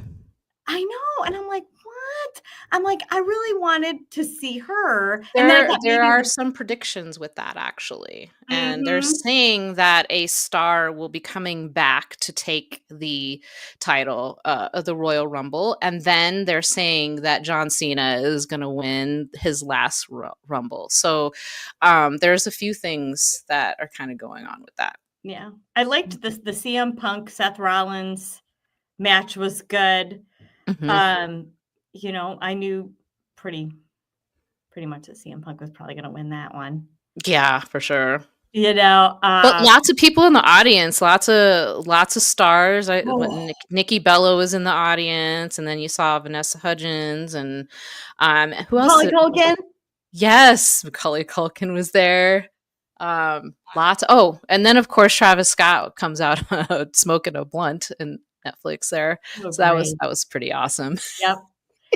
I know, and I'm like, what? I'm like, I really wanted to see her. And then I thought There maybe are some predictions with that actually, and they're Mhm. saying that a star will be coming back to take the title of the Royal Rumble, and then they're saying that John Cena is going to win his last Rumble. So there's a few things that are kind of going on with that. Yeah, I liked the CM Punk Seth Rollins match was good. Mhm. I knew pretty much that CM Punk was probably going to win that one. Yeah, for sure. But lots of people in the audience, lots of stars. Nikki Bella was in the audience, and then you saw Vanessa Hudgens, and who else? Macaulay Culkin. Yes, Macaulay Culkin was there. And then of course Travis Scott comes out smoking a blunt in Netflix there. Oh, so that was pretty awesome. Yep.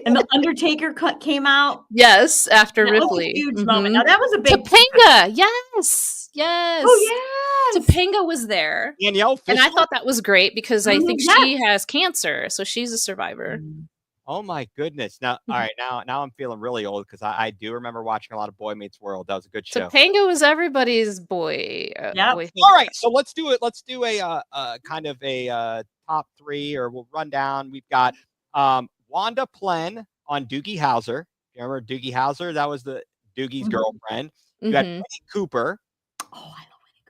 And the Undertaker came out. Yes, after That Ripley. was a huge moment. Now that was a big Topanga. Yes. Oh yes. Topanga was there. Danielle Fishel? And I thought that was great because I think Yes. she has cancer, so she's a survivor. Oh my goodness! Now, all right, now I'm feeling really old because I do remember watching a lot of Boy Meets World. That was a good show. Topanga was everybody's boy. Yep. boy All right, so let's do it. Let's do a kind of a top three, or we'll run down. We've got Wanda Plen on Doogie Howser. You remember Doogie Howser? That was the Doogie's girlfriend. You got Winnie Cooper. Oh, I love Winnie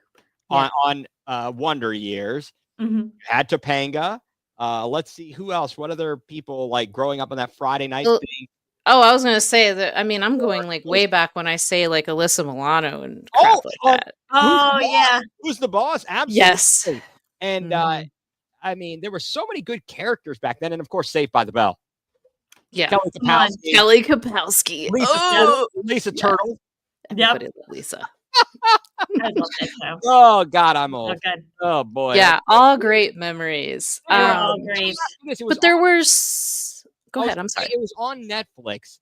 Cooper. On Wonder Years. Mm-hmm. You had Topanga. Let's see who else. What other people like growing up on that Friday night thing? Oh, I was gonna say that. I mean, I'm going like way back when I say like Alyssa Milano and crap that. Oh yeah. Who's the boss? Absolutely. Yes. And I mean, there were so many good characters back then, and of course, Saved by the Bell. Yeah. Kelly Kapowski. Lisa Yeah. Turtle. Everybody loved Lisa. I love that show. Oh God, I'm old. So good. Oh boy. Yeah, all great memories. All great. But there was. Go ahead. I'm sorry. It was on Netflix,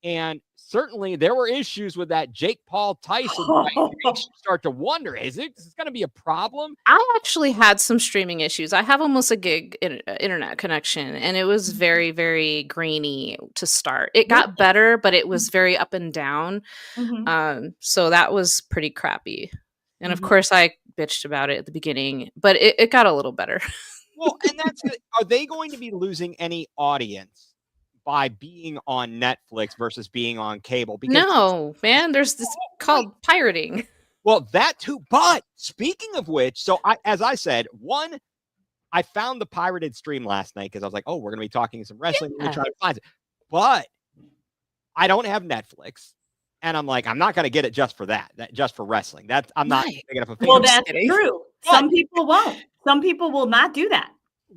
and certainly there were issues with that Jake Paul Tyson fight. You start to wonder, is this going to be a problem? I actually had some streaming issues. I have almost a gig internet connection, and it was very, very grainy to start. It got better, but it was very up and down. So that was pretty crappy. And of course, I bitched about it at the beginning, but it got a little better. Well, and that's it. Are they going to be losing any audience by being on Netflix versus being on cable? Because No, man, there's this called pirating. Well, that too. But speaking of which, so as I said, I found the pirated stream last night because I was like, oh, we're going to be talking some wrestling. Let me try to find it. But I don't have Netflix. And I'm like, I'm not going to get it just for that, just for wrestling. I'm not picking up a fan. Well, that's true. Some people won't. Some people will not do that.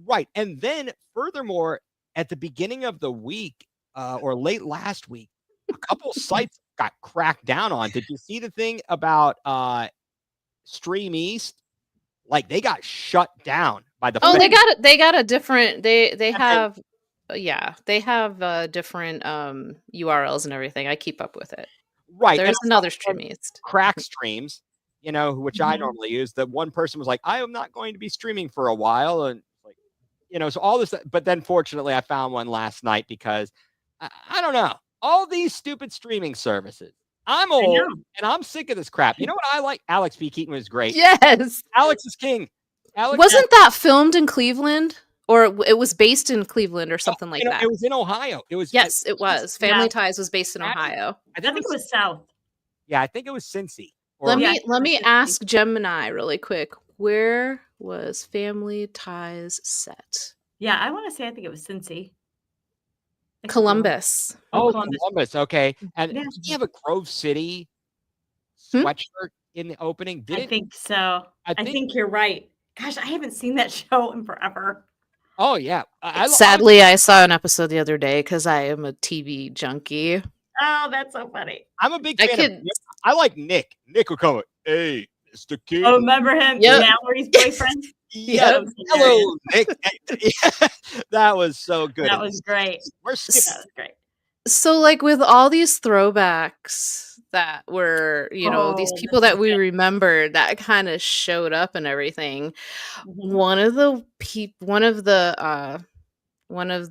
Right. And then furthermore, at the beginning of the week or late last week, a couple sites got cracked down on. Did you see the thing about Stream East? Like they got shut down by the. Oh, they got a different. They have. Yeah, they have different URLs and everything. I keep up with it. Right. There's another Stream East. Crack Streams, which I normally use. That one person was like, I am not going to be streaming for a while. And like, so all this, but then fortunately I found one last night because I don't know, all these stupid streaming services. I'm old and I'm sick of this crap. You know what I like? Alex P. Keaton was great. Yes. Alex is king. Wasn't that filmed in Cleveland? Or it was based in Cleveland or something like that. It was in Ohio. It was. Yes, it was. Family Ties was based in Ohio. I think it was South. Yeah, I think it was Cincy. Let me ask Gemini really quick. Where was Family Ties set? Yeah, I want to say I think it was Cincy. Columbus. Oh, Columbus. Okay. And did you have a Grove City sweatshirt in the opening? I think so. I think you're right. Gosh, I haven't seen that show in forever. Oh, yeah. Sadly, I saw an episode the other day because I am a TV junkie. Oh, that's so funny. I'm a big I fan could. of Nick. I like Nick. Nick would come, hey, Mr. King. Oh, remember him? Yep. Mallory's boyfriend? Yeah. Yep. Hello, Nick. That was so good. That was great. We're That skipping. was great. So, like, with all these throwbacks that were, these Oh, people this that is we good. remembered that kind of showed up and everything, Mhm. one of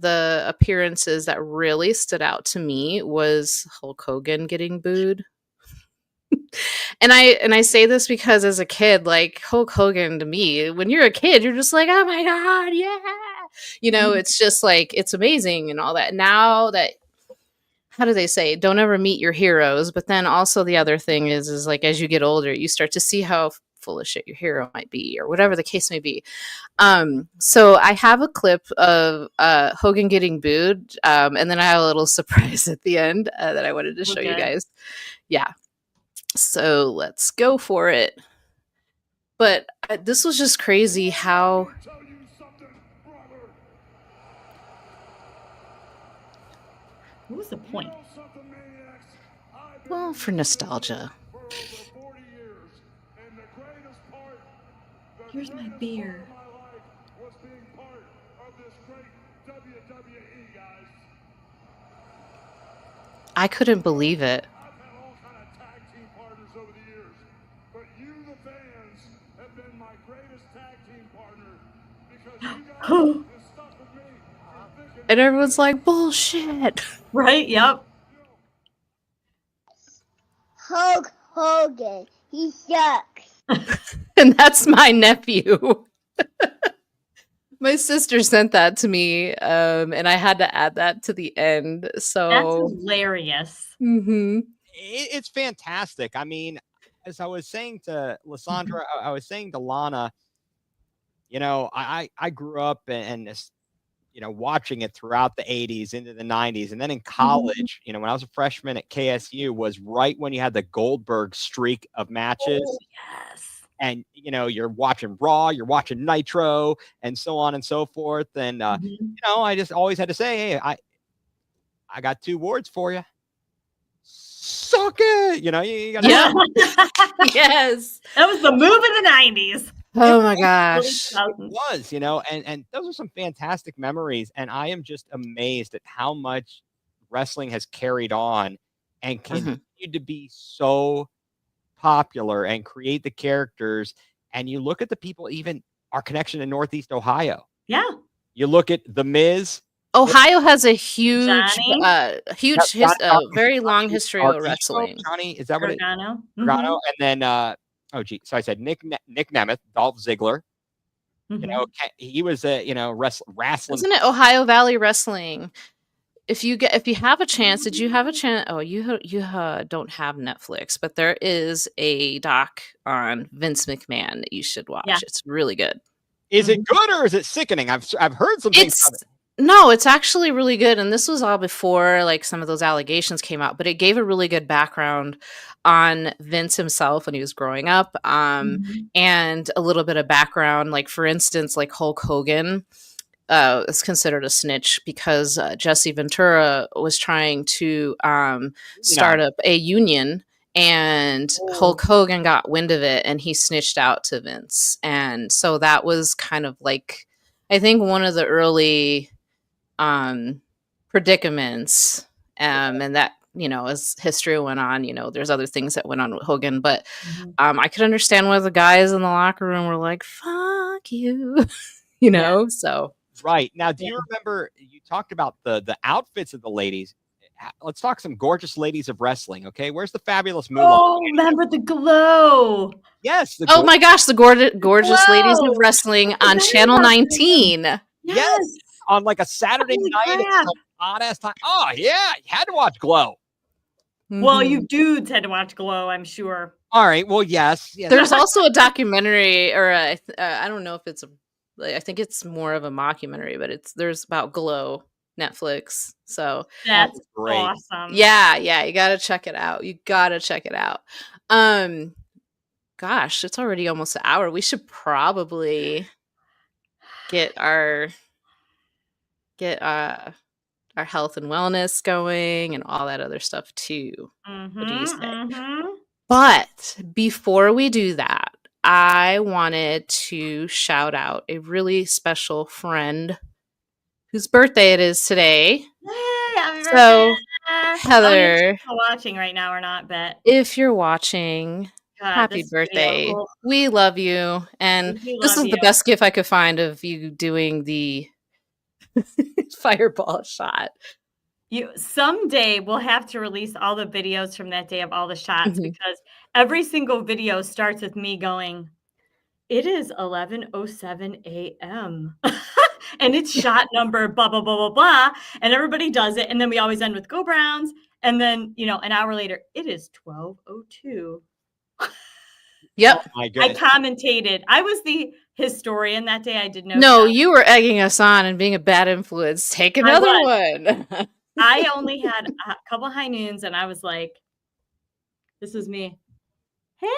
the appearances that really stood out to me was Hulk Hogan getting booed. And I say this because as a kid, like Hulk Hogan to me, when you're a kid, you're just like, oh my God, yeah. Mhm. It's just like, it's amazing and all that. Now that, how do they say, don't ever meet your heroes. But then also the other thing is like, as you get older, you start to see how full of shit your hero might be or whatever the case may be. So I have a clip of Hogan getting booed. And then I have a little surprise at the end that I wanted to show you Okay. guys. Yeah. So let's go for it. But this was just crazy how. What was the point? Well, for nostalgia. Here's my beer. I couldn't believe it. I've had all kind of tag team partners over the years, but you, the fans, have been my greatest tag team partner because you guys have stuck with me through thick And everyone's like, bullshit. Right? Yep. Hulk Hogan. He sucks. And that's my nephew. My sister sent that to me, and I had to add that to the end. That's So, hilarious. It's fantastic. I mean, as I was saying to Lysandra, I was saying to Lana, I grew up and watching it throughout the 80s into the 90s. And then in college, when I was a freshman at KSU was right when you had the Goldberg streak of matches. Oh, yes. And, you're watching Raw, you're watching Nitro, and so on and so forth. And, I just always had to say, hey, I got 2 words for you. Suck it. You got to. yeah. Yes. That was the move of the 90s. Oh my gosh. It was, and those are some fantastic memories. And I am just amazed at how much wrestling has carried on and continued to be so popular and create the characters. And you look at the people, even our connection to Northeast Ohio. Yeah. You look at The Miz. Ohio has a huge, Johnny, very long history of wrestling. Johnny, is that what it is? Gargano. Gargano. And then, so I said Nick Nemeth, Dolph Ziggler. He was wrestling. Isn't it Ohio Valley Wrestling? If you have a chance, did you have a chance? Oh, you don't have Netflix, but there is a doc on Vince McMahon that you should watch. Yeah. It's really good. Is it good or is it sickening? I've heard some things. No, it's actually really good. And this was all before like some of those allegations came out, but it gave a really good background on Vince himself when he was growing up. And a little bit of background, like for instance, like Hulk Hogan is considered a snitch because Jesse Ventura was trying to start up a union, and Hulk Hogan got wind of it and he snitched out to Vince. And so that was kind of like, I think, one of the early predicaments. And that, as history went on, there's other things that went on with Hogan, but I could understand why the guys in the locker room were like, fuck you, so. Right. Now, do you remember you talked about the outfits of the ladies? Let's talk some gorgeous ladies of wrestling, okay? Where's the fabulous Moolah? Oh, remember the glow. Yes. Oh my gosh, the gorgeous ladies of wrestling on Channel 19. Yes. On like a Saturday night at some odd ass time. Oh, yeah. You had to watch Glow. Well, you dudes had to watch Glow, I'm sure. All right. Well, yes. There's also a documentary, or I don't know if it's I think it's more of a mockumentary, but there's about Glow, Netflix. So that's great. Awesome. Yeah, you gotta check it out. Gosh, it's already almost an hour. We should probably get our health and wellness going and all that other stuff too. What do you say? But before we do that, I wanted to shout out a really special friend whose birthday it is today. Yay, happy So, birthday. Heather, Watching right now or not, but if you're watching, God, happy this birthday. video. We love you. And We this love is the you. best gift I could find of you doing the fireball shot. Someday we'll have to release all the videos from that day of all the shots Mhm. because every single video starts with me going, it is 11:07 a.m. and it's shot number blah, blah, blah, blah, blah. And everybody does it. And then we always end with go Browns. And then, an hour later, it is 12:02. Yep. My I goodness. commentated. I was the historian that day. I did no No, shots. you were egging us on and being a bad influence. Take another one. I only had a couple high noons and I was like, this is me. Hey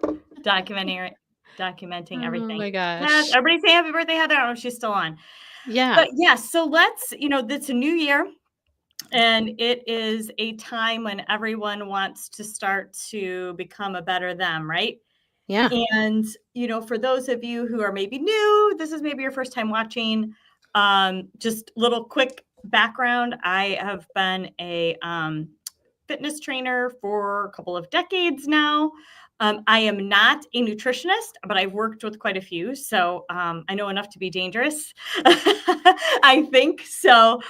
guys. Documenting everything. Oh my gosh. Yes, everybody say happy birthday, Heather. I don't know if she's still on. Yeah. But yes, so let's, it's a new year. And it is a time when everyone wants to start to become a better them, right? Yeah. And, for those of you who are maybe new, this is maybe your first time watching, just little quick background. I have been a fitness trainer for a couple of decades now. I am not a nutritionist, but I've worked with quite a few. So I know enough to be dangerous, I think. So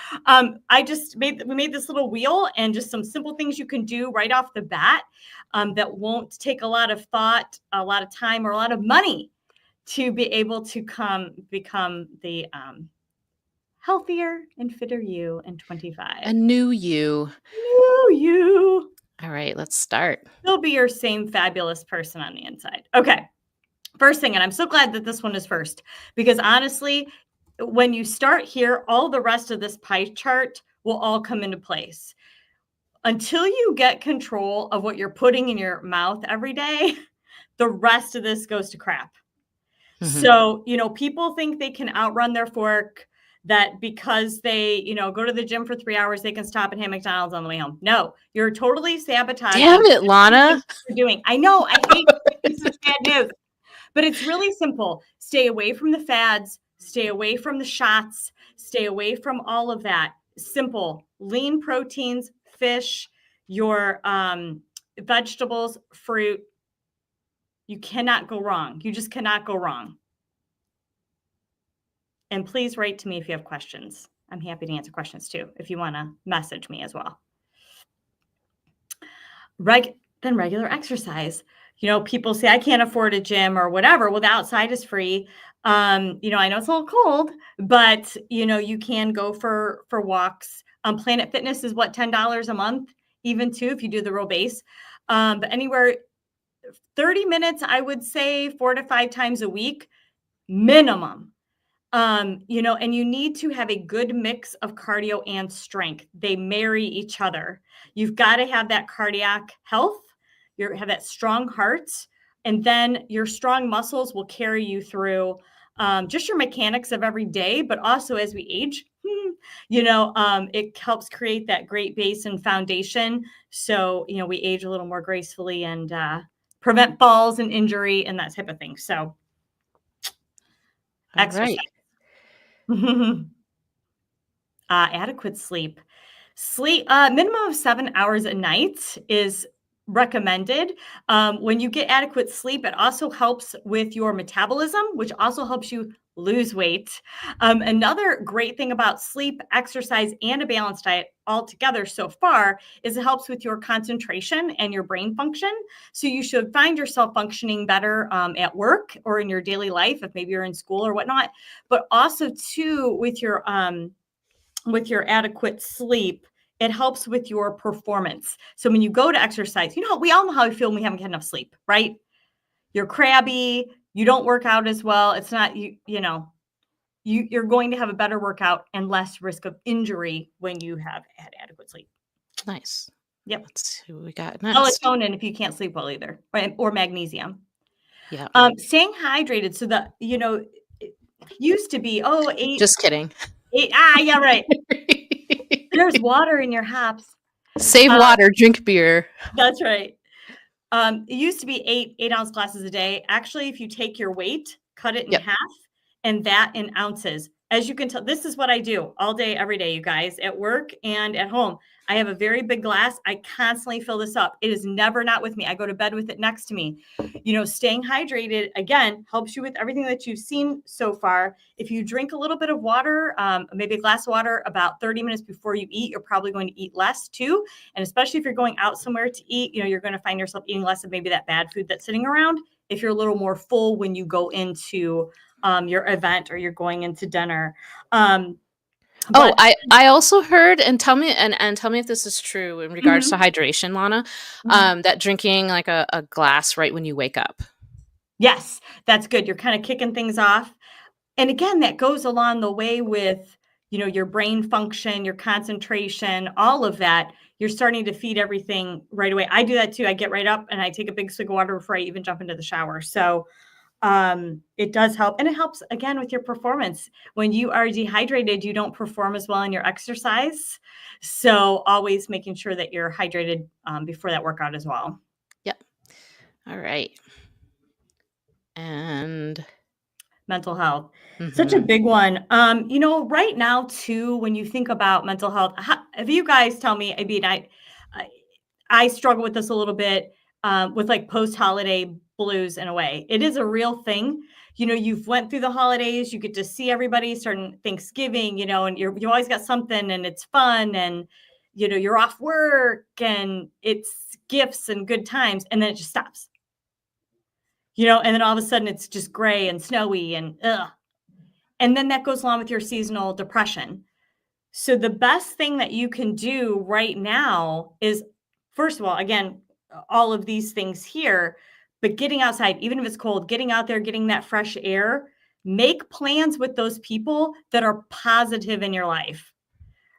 we made this little wheel and just some simple things you can do right off the bat that won't take a lot of thought, a lot of time, or a lot of money to be able to become the healthier and fitter you in 25. A new you. New you. All right, let's start. You'll be your same fabulous person on the inside. Okay. First thing, and I'm so glad that this one is first, because honestly, when you start here, all the rest of this pie chart will all come into place. Until you get control of what you're putting in your mouth every day, the rest of this goes to crap. Mhm. So, people think they can outrun their fork, that because they, go to the gym for 3 hours, they can stop and hit McDonald's on the way home. No, you're totally sabotaging. Damn it, Lana. You're doing. I know. I hate this is bad news, but it's really simple. Stay away from the fads. Stay away from the shots. Stay away from all of that. Simple, lean proteins, fish, your vegetables, fruit. You cannot go wrong. You just cannot go wrong. And please write to me if you have questions. I'm happy to answer questions too, if you want to message me as well. Then regular exercise. People say, I can't afford a gym or whatever. Well, the outside is free. I know it's a little cold, but, you can go for walks. Planet Fitness is what, $10 a month, even too, if you do the real base. But anywhere 30 minutes, I would say 4 to 5 times a week, minimum. And you need to have a good mix of cardio and strength. They marry each other. You've got to have that cardiac health. You have that strong heart, and then your strong muscles will carry you through just your mechanics of every day, but also as we age, it helps create that great base and foundation. So, we age a little more gracefully and prevent falls and injury and that type of thing. So exercise. Right. Adequate sleep. Minimum of 7 hours a night is recommended. When you get adequate sleep, it also helps with your metabolism, which also helps you lose weight. Another great thing about sleep, exercise, and a balanced diet all together so far is it helps with your concentration and your brain function. So you should find yourself functioning better at work or in your daily life, if maybe you're in school or whatnot, but also too with your adequate sleep, it helps with your performance. So when you go to exercise, we all know how we feel when we haven't had enough sleep, right? You're crabby, you don't work out as well. It's not, you're going to have a better workout and less risk of injury when you have had adequate sleep. Nice. Yep. Let's see what we got next. Melatonin if you can't sleep well either, right? Or magnesium. Yeah. Staying hydrated. So it used to be, 8. Just kidding. 8. Yeah, right. There's water in your hops. Save water, drink beer. That's right. It used to be 8-ounce glasses a day. Actually, if you take your weight, cut it in half, and that in ounces. As you can tell, this is what I do all day, every day, you guys, at work and at home. I have a very big glass. I constantly fill this up. It is never not with me. I go to bed with it next to me. Staying hydrated, again, helps you with everything that you've seen so far. If you drink a little bit of water, maybe a glass of water about 30 minutes before you eat, you're probably going to eat less too. And especially if you're going out somewhere to eat, you're going to find yourself eating less of maybe that bad food that's sitting around. If you're a little more full when you go into your event or you're going into dinner. I also heard, and tell me if this is true in regards to hydration, Lana, that drinking like a glass right when you wake up. Yes, that's good. You're kind of kicking things off. And again, that goes along the way with, your brain function, your concentration, all of that. You're starting to feed everything right away. I do that too. I get right up and I take a big swig of water before I even jump into the shower. So it does help. And it helps again with your performance. When you are dehydrated, you don't perform as well in your exercise. So always making sure that you're hydrated before that workout as well. Yep. All right. And mental health. Such a big one. Right now too, when you think about mental health, if you guys tell me, I mean, I struggle with this a little bit with like post-holiday blues in a way. It is a real thing. You've went through the holidays, you get to see everybody starting Thanksgiving, and you always got something and it's fun and, you're off work and it's gifts and good times. And then it just stops, and then all of a sudden it's just gray and snowy and And then that goes along with your seasonal depression. So the best thing that you can do right now is, first of all, again, all of these things here, but getting outside, even if it's cold, getting out there, getting that fresh air, make plans with those people that are positive in your life,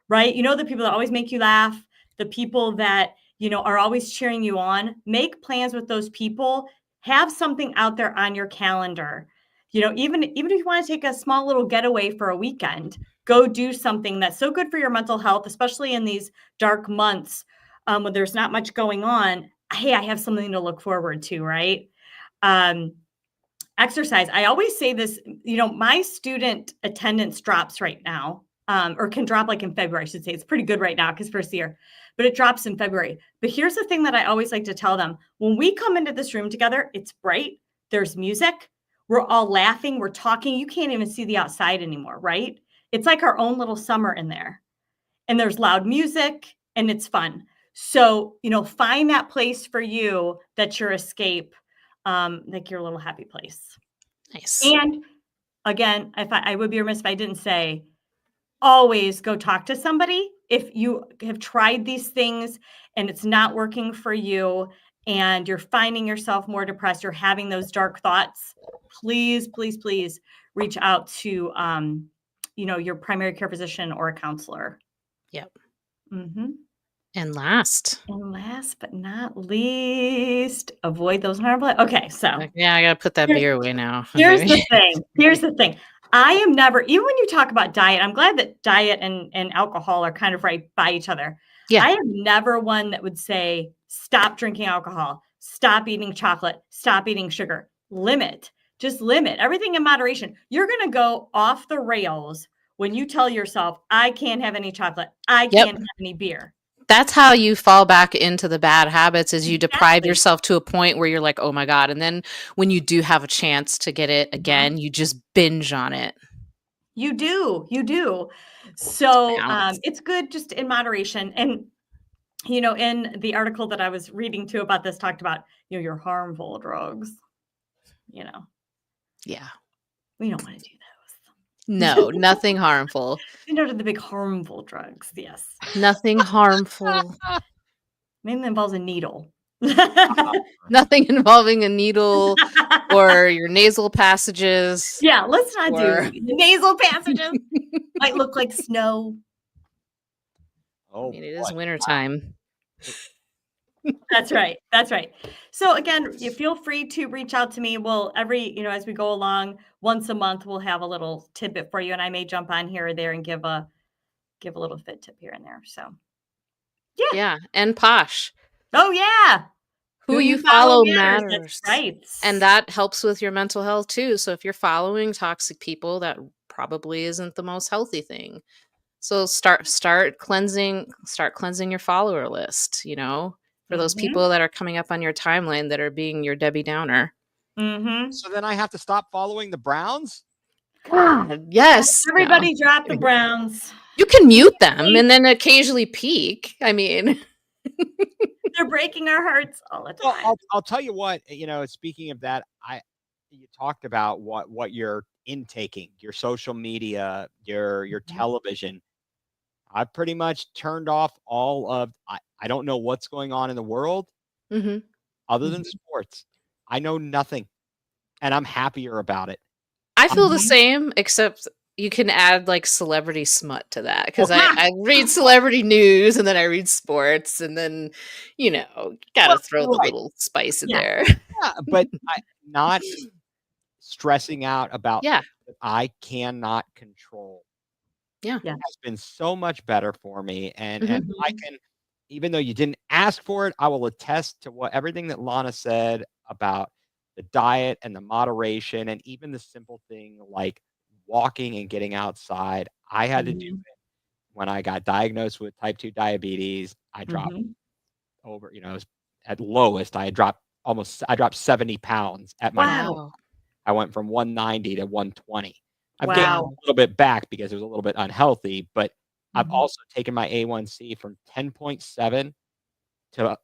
right? The people that always make you laugh, the people that, are always cheering you on, make plans with those people, have something out there on your calendar. Even if you want to take a small little getaway for a weekend, go do something that's so good for your mental health, especially in these dark months when there's not much going on. Hey, I have something to look forward to, right? Exercise. I always say this, my student attendance drops right now, or can drop like in February, I should say. It's pretty good right now because first year, but it drops in February. But here's the thing that I always like to tell them. When we come into this room together, it's bright. There's music. We're all laughing. We're talking. You can't even see the outside anymore, right? It's like our own little summer in there. And there's loud music and it's fun. So, find that place for you that's your escape, like your little happy place. Nice. And again, I would be remiss if I didn't say, always go talk to somebody. If you have tried these things and it's not working for you and you're finding yourself more depressed, you're having those dark thoughts, please, please, please reach out to, your primary care physician or a counselor. Yep. Mm-hmm. And last but not least, avoid those harmful. Okay, so yeah, I gotta put that beer away now. Here's the thing. I am never, even when you talk about diet, I'm glad that diet and alcohol are kind of right by each other. Yeah. I am never one that would say, stop drinking alcohol, stop eating chocolate, stop eating sugar. Just limit everything in moderation. You're going to go off the rails when you tell yourself, I can't have any chocolate, I can't have any beer. That's how you fall back into the bad habits, is you deprive yourself to a point where you're like, oh my God. And then when you do have a chance to get it again, you just binge on it. You do. So it's good just in moderation. And, in the article that I was reading too about this, talked about, your harmful drugs, Yeah. We don't want to do those. No, nothing harmful. To the big harmful drugs. Yes. Nothing harmful. Mainly involves a needle. Nothing involving a needle or your nasal passages. Yeah, let's not do nasal passages. Might look like snow. I mean, it is wintertime. That's right. So again, you feel free to reach out to me. We'll as we go along, once a month, we'll have a little tidbit for you. And I may jump on here or there and give a give a little fit tip here and there. So, Yeah, and Posh. oh yeah, Who you follow matters. That's right, And that helps with your mental health too. So if you're following toxic people, that probably isn't the most healthy thing. So start cleansing your follower list, for those people that are coming up on your timeline that are being your Debbie Downer. So then I have to stop following the Browns? God, yes. Everybody drop the Browns. You can mute them and then occasionally peek. I mean, they're breaking our hearts all the time. Well, I'll tell you what, speaking of that, you talked about what you're intaking, your social media, your television. I pretty much turned off all of I don't know what's going on in the world other than sports. I know nothing, and I'm happier about it. I feel the same, except you can add like celebrity smut to that because I read celebrity news and then I read sports and then gotta throw the little spice in there. Yeah, but I'm not stressing out about that I cannot control. Yeah, it has been so much better for me, and I can, even though you didn't ask for it, I will attest to everything that Lana said about the diet and the moderation, and even the simple thing like walking and getting outside. I had to do it when I got diagnosed with type 2 diabetes. I dropped over, at lowest, I dropped 70 pounds at my wow. I went from 190 to 120. I've gained Wow. a little bit back because it was a little bit unhealthy, but I've also taken my A1C from 10.7 to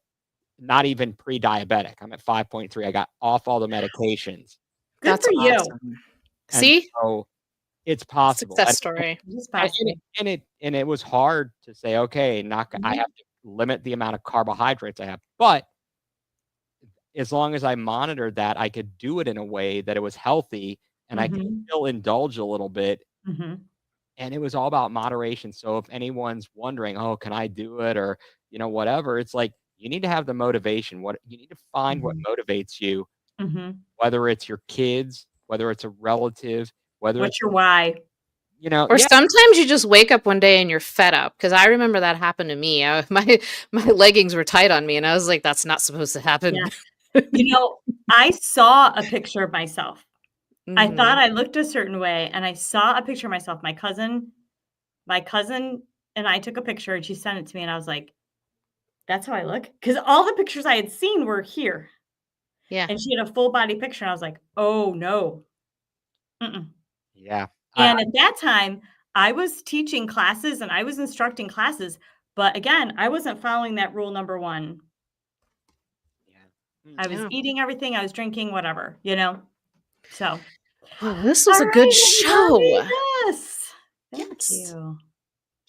not even pre-diabetic. I'm at 5.3. I got off all the medications. Good That's for you. awesome. See? So it's possible. Success story. It's possible. And it was hard to say, okay, I have to limit the amount of carbohydrates I have. But as long as I monitored that, I could do it in a way that it was healthy and I could still indulge a little bit. And it was all about moderation. So if anyone's wondering, oh, can I do it? Or, whatever, it's like, you need to have the motivation. You need to find what motivates you, whether it's your kids, whether it's a relative, whether What's your why? Or sometimes you just wake up one day and you're fed up. Because I remember that happened to me. My leggings were tight on me, and I was like, "That's not supposed to happen." Yeah. I saw a picture of myself. I thought I looked a certain way, and I saw a picture of myself. My cousin and I took a picture, and she sent it to me, and I was like, "That's how I look." Because all the pictures I had seen were here. Yeah. And she had a full body picture, and I was like, "Oh no." Yeah. And at that time, I was teaching classes and I was instructing classes, but again, I wasn't following that rule number 1. I was eating everything, I was drinking, whatever, So, this was a good show. Yes. Thank you.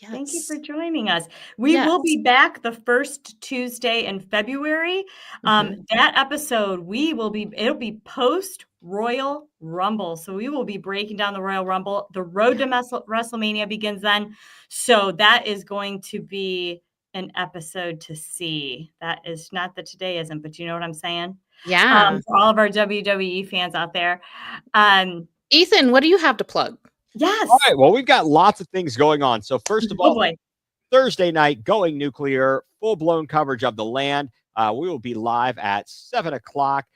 Thank you for joining us. We will be back the first Tuesday in February. That episode, it'll be post Royal Rumble. So we will be breaking down the Royal Rumble. The road to WrestleMania begins then. So that is going to be an episode to see. That is not that today isn't, but you know what I'm saying? Yeah. For all of our WWE fans out there. Ethan, what do you have to plug? Yes. All right. Well, we've got lots of things going on. So first of all, boy. Thursday night, Going Nuclear, full-blown coverage of the land. We will be live at 7 o'clock.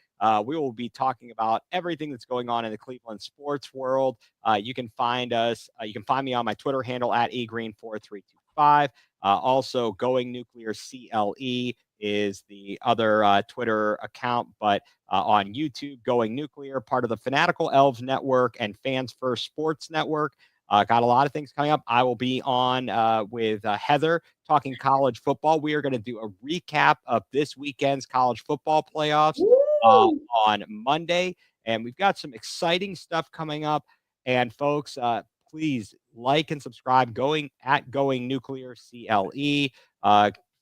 We will be talking about everything that's going on in the Cleveland sports world. You can find us. You can find me on my Twitter handle at egreen4325. Also, Going Nuclear CLE is the other Twitter account, but on YouTube, Going Nuclear, part of the Fanatical Elves Network and Fans First Sports Network. Got a lot of things coming up. I will be on with Heather talking college football. We are going to do a recap of this weekend's college football playoffs on Monday. And we've got some exciting stuff coming up. And folks, please like and subscribe. Going Nuclear CLE.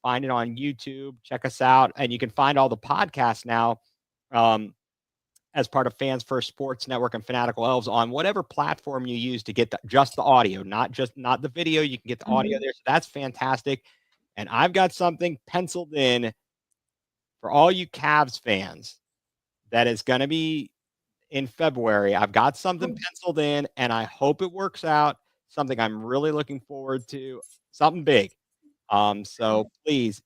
Find it on YouTube. Check us out. And you can find all the podcasts now as part of Fans First Sports Network and Fanatical Elves on whatever platform you use to get just the audio, not the video. You can get the audio there. So that's fantastic. And I've got something penciled in for all you Cavs fans that is going to be in February. I've got something penciled in, and I hope it works out. something I'm really looking forward to, something big. So please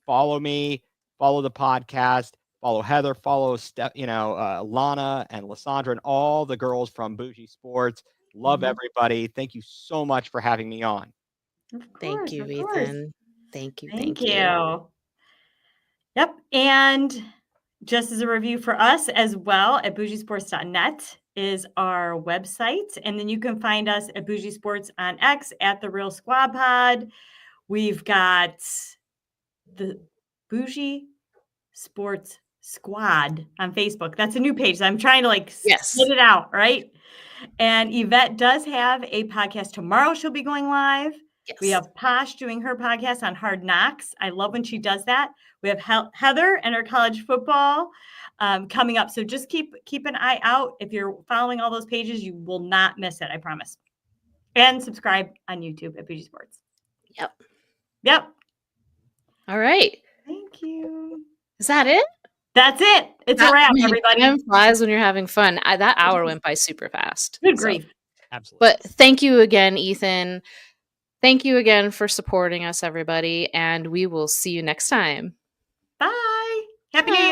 follow me, follow the podcast, follow Heather, follow Lana and Lysandra and all the girls from Bougie Sports. Love everybody. Thank you so much for having me on. Thank you, Of course. Ethan. Thank you. Thank you. Yep. And just as a review for us as well, at bougiesports.net is our website. And then you can find us at Bougie Sports on X at The Real Squad Pod. We've got the Bougie Sports Squad on Facebook. That's a new page. So I'm trying to get it out, right? And Yvette does have a podcast tomorrow. She'll be going live. Yes. We have Posh doing her podcast on Hard Knocks. I love when she does that. We have Heather and her college football coming up. So just keep an eye out. If you're following all those pages, you will not miss it. I promise. And subscribe on YouTube at Bougie Sports. Yep. All right. Thank you. Is that it? That's it. It's a wrap, everybody. Time flies when you're having fun. That hour went by super fast. Good grief. Absolutely. But thank you again, Ethan. Thank you again for supporting us, everybody. And we will see you next time. Bye. Happy New Year.